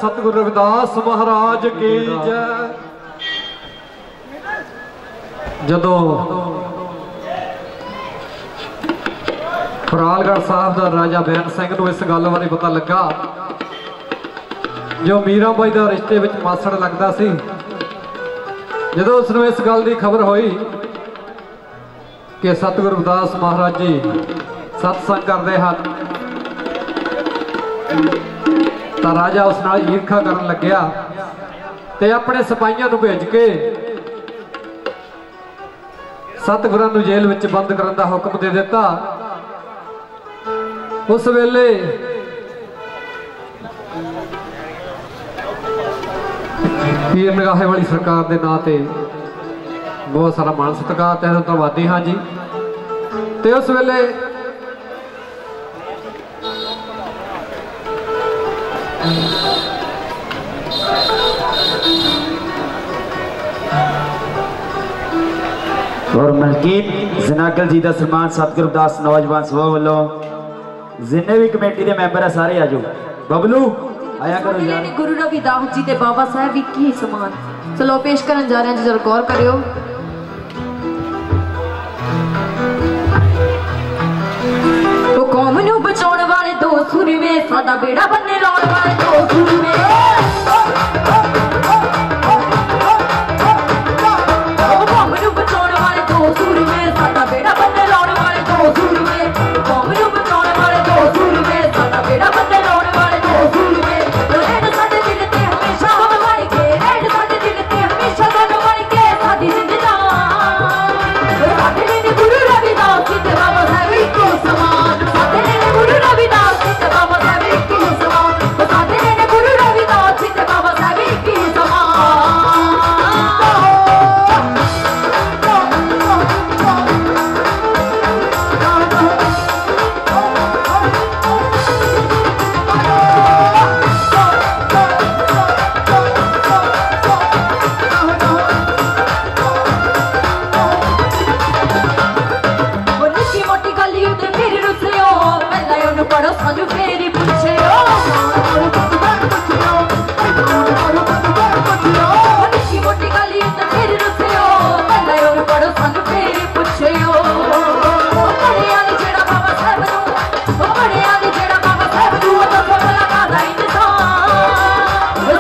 सतगुरु रविदास महाराज की जय। जदों फरालगढ़ साहब का राजा बैन सिंह को इस गल बारे पता लगा जो मीराबाई का रिश्ते में मासड़ लगता सी, जदों उसने इस गल की खबर हुई कि सतगुरु रविदास महाराज जी सत्संग करते हैं, तो राजा उस नाल ईर्खा करन लग्या ते अपने सिपाहियों को भेज के सतगुरां नूं जेल विच बंद करन दा हुक्म दे दिता। उस वेले पीर नगाहे वाली सरकार के नां ते बहुत सारा मान सत्कार ते धन्यवादी हाँ जी। ते उस वेले और मलकीत जनागल जी का सन्मान सतगुरु रविदास नौजवान सभा वालों जिन्ने भी कमेटी के मैंबर है सारे आ जाओ। बबलू आया करो यार। गुरु रविदास जी ते बाबा साहब एक ही समान। चलो पेश करन जा रहे हैं, जरा गौर करियो। वो कौम नू बचाने वाले दो सुरवे, सादा बेड़ा बनने लाने वाले दो सुरवे। वो कौम नू बचाने वाले दो सुरवे, सादा बेड़ा बनने लाने वाले दो सुरवे। कौम नू बचाने वाले दो सुरवे, सादा बेड़ा बनने लाने वाले दो सुरवे। रहन साडे दिल ते हमेशा हमारे के, रहन साडे दिल ते हमेशा हमारे के, साडी जिंदगान साडे ने गुरु रविदास जी ते बाबा साहब इको समान। साडे ने गुरु रविदास जी ते बाबा साहब इको समान। साडे ने गुरु रविदास जी ते बाबा साहब इको पढ़ो सानू फेरी पूछे निक्की मोटी गली ते फेरी रुसियो, पहले ओनू पढ़ो सानू फेरी पूछियो। बड़िया दी जेड़ा बाबा साहब नू, बड़िया दी जेड़ा बाबा साहब नू तो सबला कादा इंसान।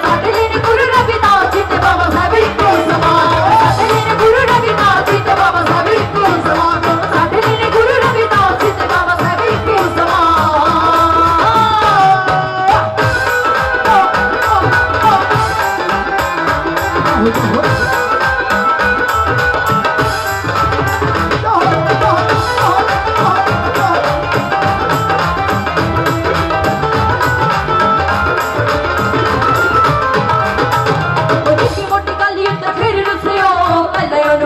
साडे ने गुरु रविदास जी ते बाबा साहब इको समान। साडे ने गुरु रविदास जी ते बाबा साहब इको समान। साडे ने गुरु रविदास जी ते बाबा साहब इको समान।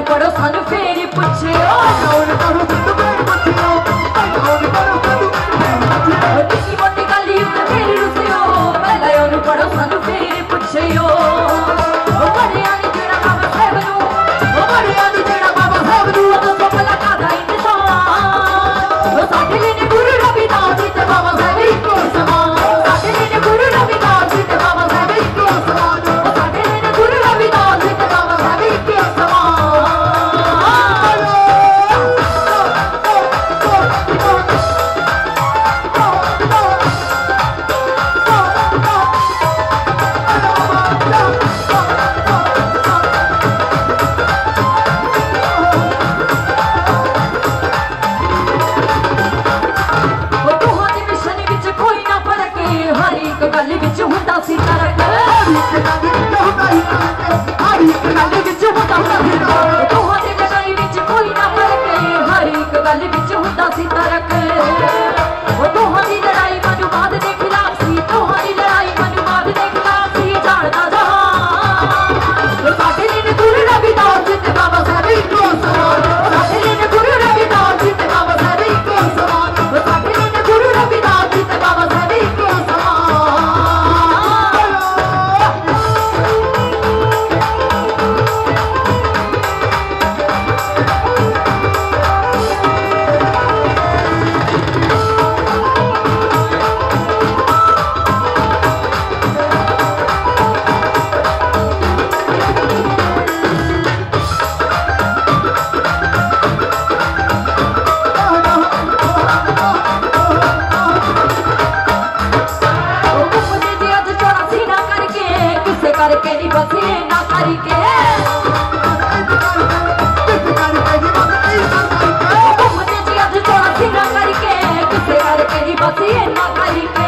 पढ़ो सानू फेरी पूछियो, निक्की मोटी गली ते फेरी रुसियो, पहले ओनू पढ़ो सानू फेरी पूछियो। बड़िया दी जेड़ा बाबा साहब नू, बड़िया दी जेड़ा बाबा साहब नू तो सबला कादा इंसान। साडे ने गुरु रविदास जी ते बाबा साहब इको समान। साडे ने गुरु रविदास जी ते बाबा साहब इको समान। साडे ने गुरु रविदास जी ते बाबा साहब इको समान। गल विच हुंदा सी तरक, हर एक गल विच हुंदा सी तरक। दोहां दी लड़ाई विच कोई ना फर्क, हर एक गल विच हुंदा सी तरक। दोहां दी लड़ाई मनुवाद दे खिलाफ सी, दोहां दी लड़ाई मनुवाद दे खिलाफ सी, जानदा जहां। साडे ने गुरु रविदास जी ते बाबा साहब इको समान। साडे ने गुरु रविदास जी ते बाबा साहब इको समान। साडे ने गुरु रविदास जी ते बाबा साहब इको समान। करके नहीं बसी ना करके घूमते जी अज थोड़ा सीना करके किसे करके नहीं बसी ना करके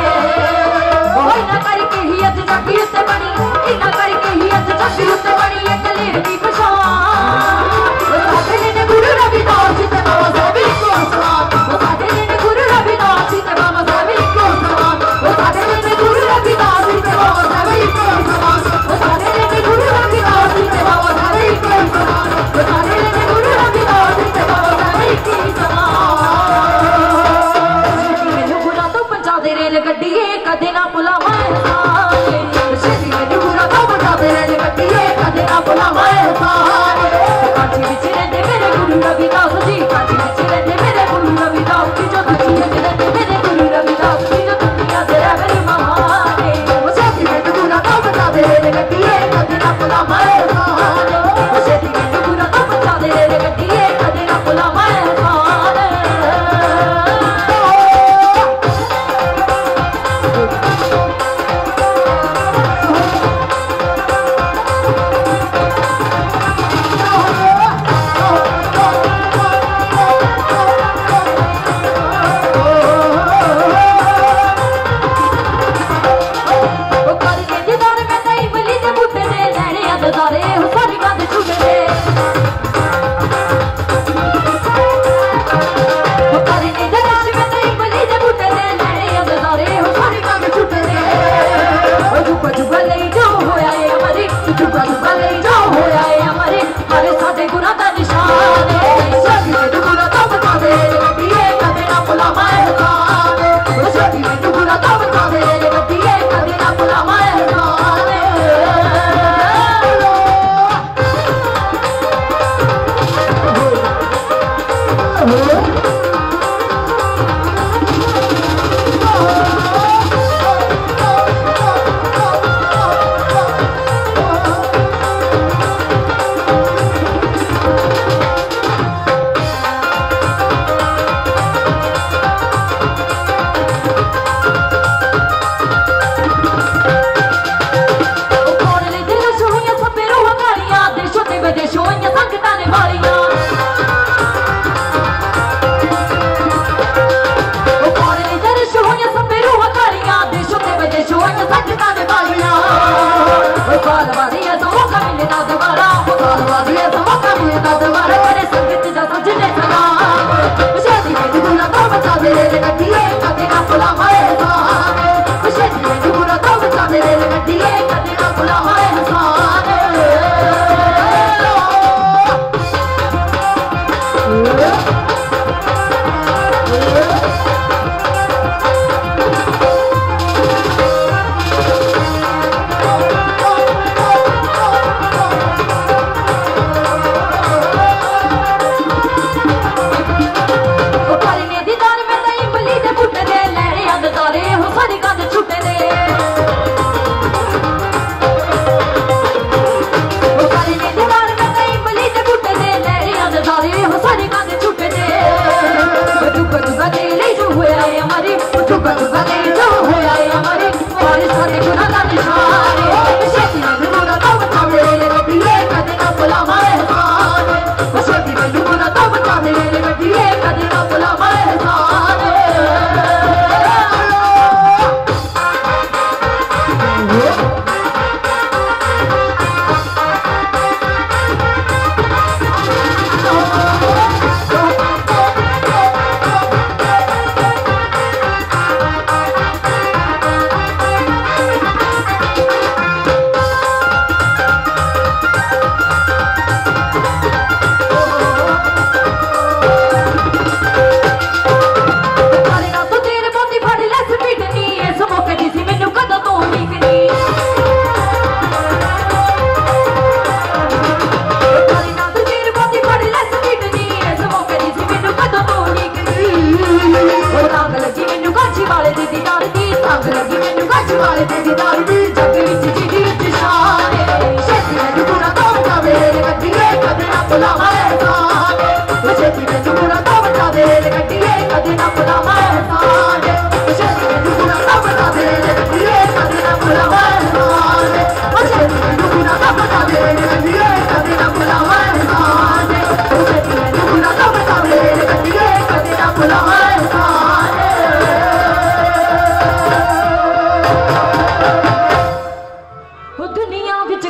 ओए ना करके ही अज जगी उत्ते बनी इना करके ही अज जगी उत्ते बनी एक लीर की पछाण साडे ने गुरु रविदास जी ते बाबा साहब को सलाम साडे ने गुरु रविदास जी ते बाबा साहब को सलाम साडे ने गुरु रविदास जी ते बाबा साहब को सलाम साडे ने गुरु रविदास जी ते बाबा साहब को सलाम साडे ने गुरु रविदास जी ते बाबा साहब की सलाम मैनू गुरा तो पहुंचा दे रेल गड्डी कदे ना भुलावां छेती मैनू गुरा तो पहुंचा दे रेल गड्डी कदे ना भुलावां काठी विच रहंदे मेरे गुरु रविदास जी काठी विच रहंदे मेरे गुरु रविदास जी जो दुनिया दे रहंदे मेरे गुरु रविदास जी जो दुनिया दे रहंदे महाने वो छेती मैनू गुरा तो पहुंचा दे रेल गड्डी कदे ना भुलावां वो छेती मैनू गुरा तो पहुंचा दे रेल गड्डी कदे ना भुलावां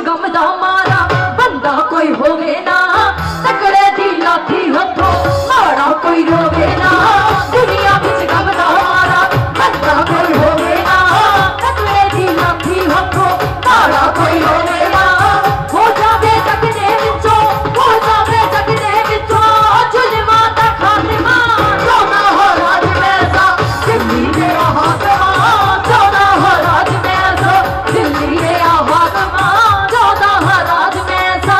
गम दा मारा बंदा कोई होवे ना तकड़े दी लाठी हथों माड़ा कोई रोवे ना दुनिया विच गम दा मारा बंदा कोई होवे ना तकड़े दी लाठी हथों माड़ा कोई रोवे ना हो जावे जगने विचों हो जावे जगने विचों जुल्मां दा खात्मा चौना हो राज वैसा दिल्ली दे हाकमा चौना हो राज वैसा दिल्ली दे हाकमा चौना हो राज वैसा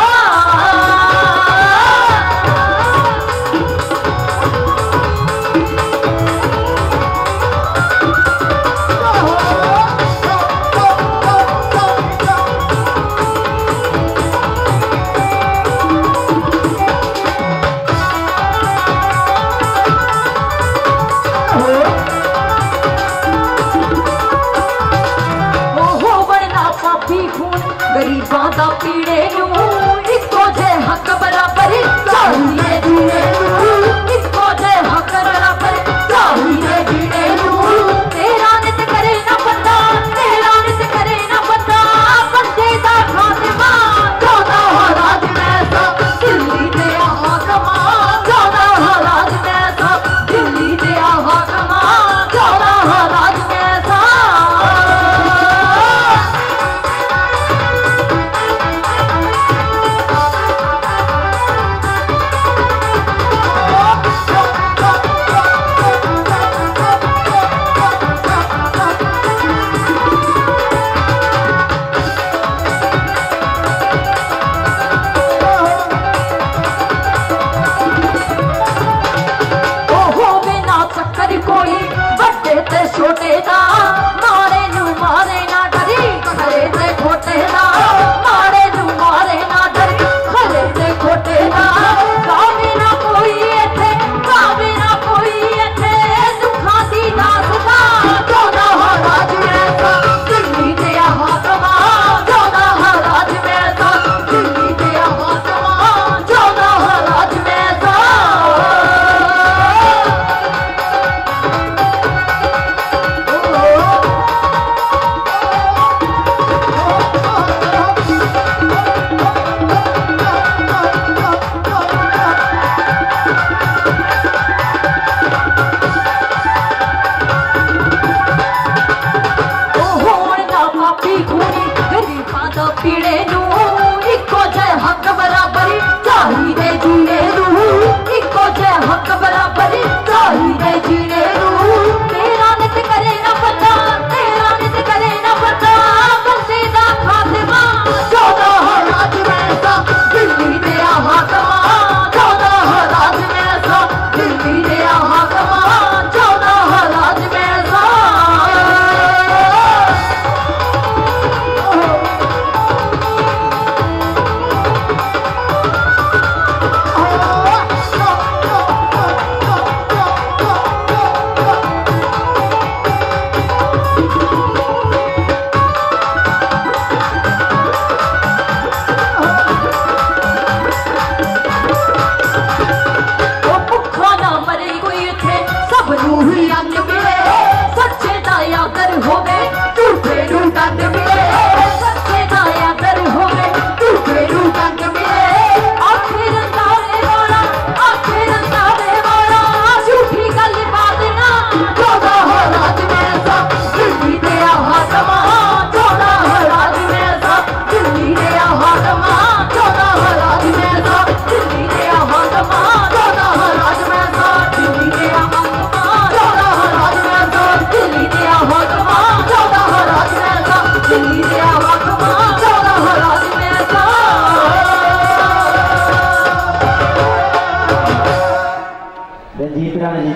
गरीबां दा पीड़े नूं इक्को जे हक बराबर चाहिए जीने नूं इक्को जे हक बराबर चाहिए जीने नूं तेरा नित करे ना बंदा तेरा नित करे ना बंदा बंदे दा खात्मा चौदा हो राज वैसा दिल्ली दे हाकमा चौदा हो राज वैसा दिल्ली दे हाकमा चौदा हो राज वैसा कोई बड़े ते छोटे दा मारे नू मारे ना डरी खरे ते खोटे दा मारे नू मारे ना डरी खरे ते खोटे दा गावे ना कोई इथे गावे ना कोई इथे दुखां दी दास्तां चौदा हो राज वैसा दिल्ली दे हाकमा चौदा हो राज वैसा दिल्ली दे हाकमा चौदा हो राज वैसा पीड़े नू इक्को जे हक बराबर चाहिए जीने नू इक्को जे हक बराबर चाहिए जीने नू तेरा नित करे ना बंदा तेरा नित करे ना बंदा बंदे दा खात्मा चौदा हो राज वैसा दिल्ली दे हाकमा चौदा हो राज वैसा दिल्ली दे हाकमा चौदा हो राज वैसा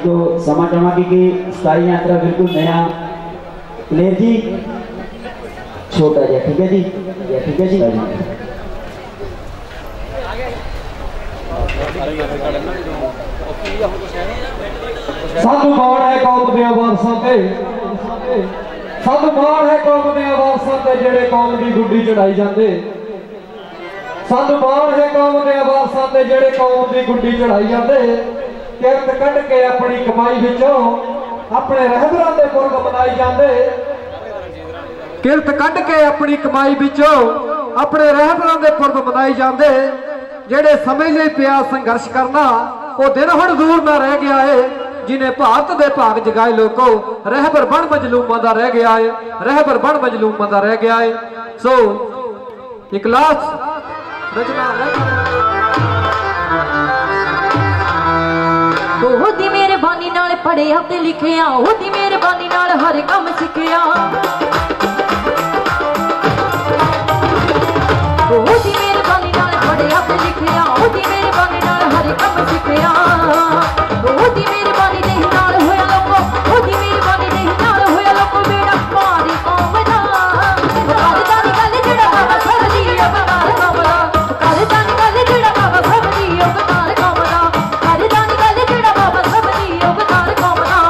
को समा चमाकी की स्थायी यात्रा बिल्कुल नया प्लेयर जी छोटा जी ठीक है जी ठीक है जी सानू माण है कौम दे वारसां ते सानू माण है कौम दे वारसां ते जेड़े कौम दी गुड्डी चढ़ाई जांदे सानू माण है कौम दे वारसां ते जेड़े कौम दी गुड्डी चढ़ाई जांदे किरत कढ़ के अपनी कमाई विचों अपने रहबरां दे पुरख मनाई जांदे किरत कढ़ के अपनी कमाई विचों अपने रहबरां दे पुरब मनाए जाते जेड़े समय लिए पिया संघर्ष करना वो दिन हुण दूर ना रह गया है। जिन्हें भारत दे भाग जगाए लोगों रहबर बन मजलूमां दा रह गया है, रहबर बन मजलूमां दा रह गया है। सो एक लास्ट रचना ओदी मेहरबानी नाल पढ़िया ते लिखिया, ओदी मेहरबानी नाल हर काम सिखिया, ओदी मेहरबानी नाल पढ़िया ते लिखिया, ओदी मेहरबानी नाल हर काम सिखिया, ओदी मेहरबानी दे नाल होया लोको, ओदी मेहरबानी दे नाल होया लोको बेड़ा पारी कौम दा करदा नी गल जेड़ा बाबा सरदी अवतार कौम दा, करदा नी गल जेड़ा बाबा सरदी अवतार कौम दा, करदा नी गल जेड़ा बाबा सरदी अवतार कौम दा।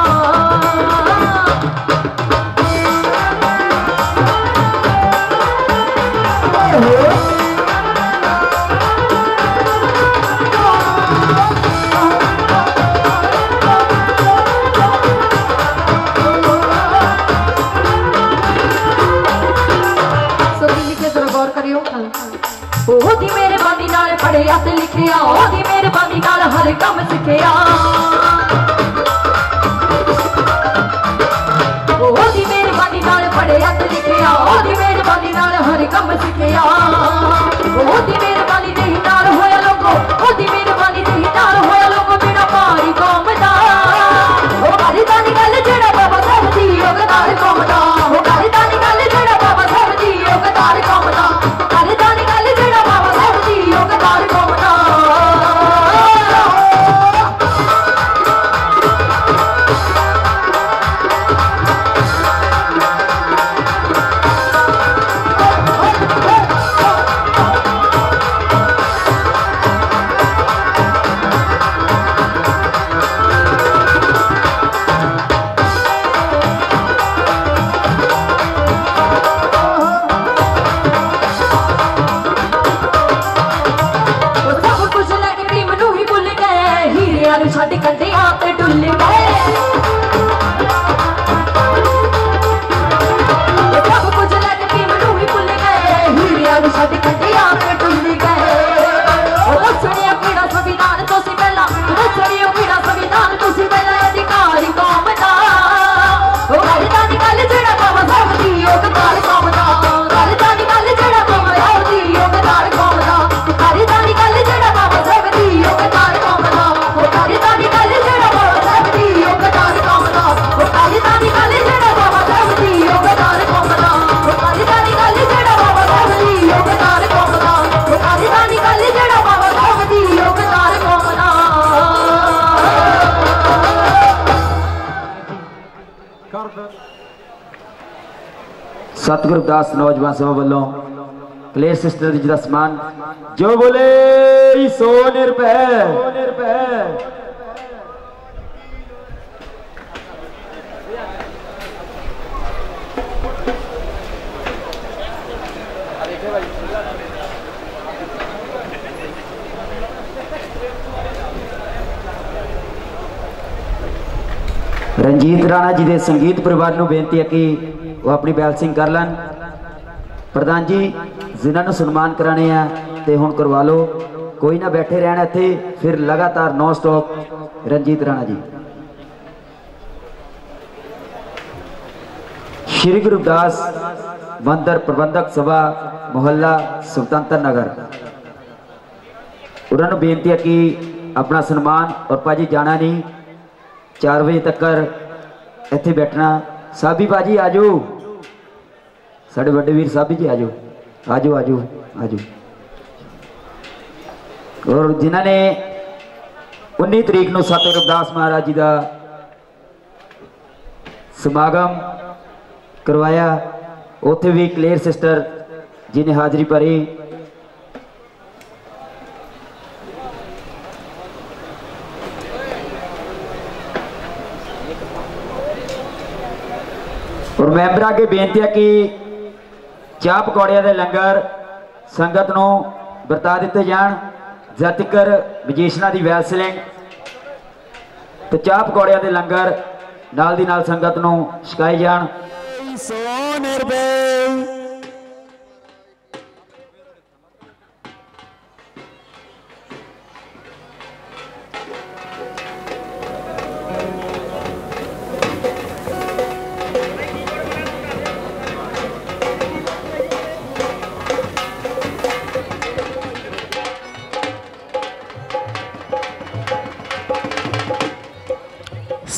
ओदी मेहरबानी नाल पढ़िया ते लिखिया, ओदी मेहरबानी नाल हर काम सिखिया, ओदी मेहरबानी नाल पढ़िया ते लिखिया, ओदी मेहरबानी नाल हर काम सिखिया, ओदी मेहरबानी दे नाल होया लोको, ओदी मेहरबानी दे नाल होया लोको बेड़ा पारी कौम दा, ओ करदा नी गल जेड़ा बाबा सरदी अवतार कौम दा, ओ करदा नी गल जेड़ा बाबा सरदी अवतार कौम दा, करदा नी गल जेड़ा बाबा सरदी अवतार कौम दा। छड़ कंडिया ते डुल गए, सब कुछ लैके भी मैनू ही भुल गए, हीरिया नूं छड़ कंडिया ते डुल गए, दसणिया पीड़ा संविधान तो सी पहला, दसणिया पीड़ा संविधान तो सी पहला अधिकारी कौम दा, करदा नी गल जेड़ा बाबा सरदी अवतार कौम दा, करदा नी गल जेड़ा बाबा सरदी अवतार कौम दा, करदा नी गल जेड़ा बाबा सरदी अवतार कौम दा, करदा नी गल जेड़ा बाबा सरदी अवतार कौम दा, करदा नी गल जेड़ा बाबा सरदी अवतार कौम दा, करदा नी गल जेड़ा बाबा सरदी अवतार कौम दा, करदा नी गल जेड़ा बाबा सरदी अवतार कौम दा। सतगुरु दास नौजवान सभा वालों क्लेर सिस्टर जी का सम्मान, जो बोले सो निर्भय। रंजीत राणा जी के संगीत परिवार को बेनती है कि वो अपनी बैलेंसिंग कर लैन। प्रधान जी जिन्होंने सन्मान कराने हैं तो हुण करवा लो, कोई ना बैठे रहना इत्थे, फिर लगातार नॉन स्टॉप। रंजीत राणा जी। श्री गुरुदास मंदिर प्रबंधक सभा मोहल्ला सुल्तानपुर नगर, उन्होंने बेनती है कि अपना सन्मान, और भाजी जाना नहीं, 4 बजे तक इत्थे बैठना। साबी भाजी आ जाओ, साढ़े बड़े वीर साबी जी आ जाओ, आ जाओ आ जाओ आ जाओ। और जिन्होंने 19 तरीक को सतगुरु रविदास महाराज जी का समागम करवाया, उत्थे भी क्लेर सिस्टर जी ने हाजिरी भरी। और मैंबर अगे बेनती है कि चाह पकौड़िया के लंगर संगत को वरता दिते जान। जद तक विजेशना की वैलसिलिंग तो चाह पकौड़िया के लंगर नाल दी नाल संगत को छकाए जान।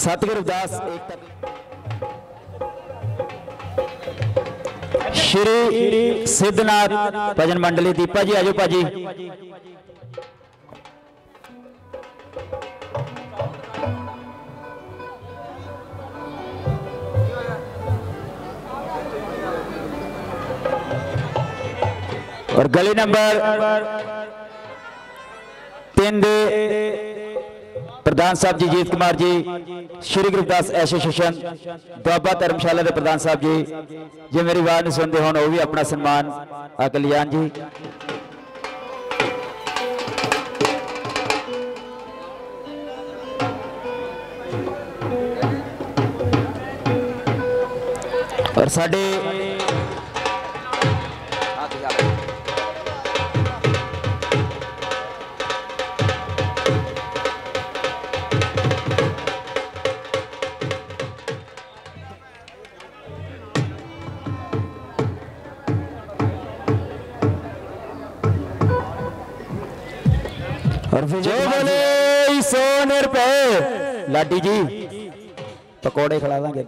सतगुरु दास श्री सिद्धनाथ भजन मंडली दीपा जी आजो भाजी। और गली नंबर 3 दे प्रधान साहब जी जीत कुमार जी, श्री गुरुदास एसोसीएशन दुआबा धर्मशाला के प्रधान साहब जी जे मेरी आवाज नहीं सुनते हो वो भी अपना सम्मान अकलियान जी। और साडे जो बोले 100 रुपए लाडी जी पकौड़े खिला देंगे।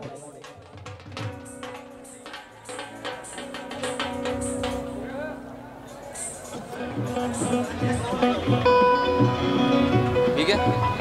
ठीक है।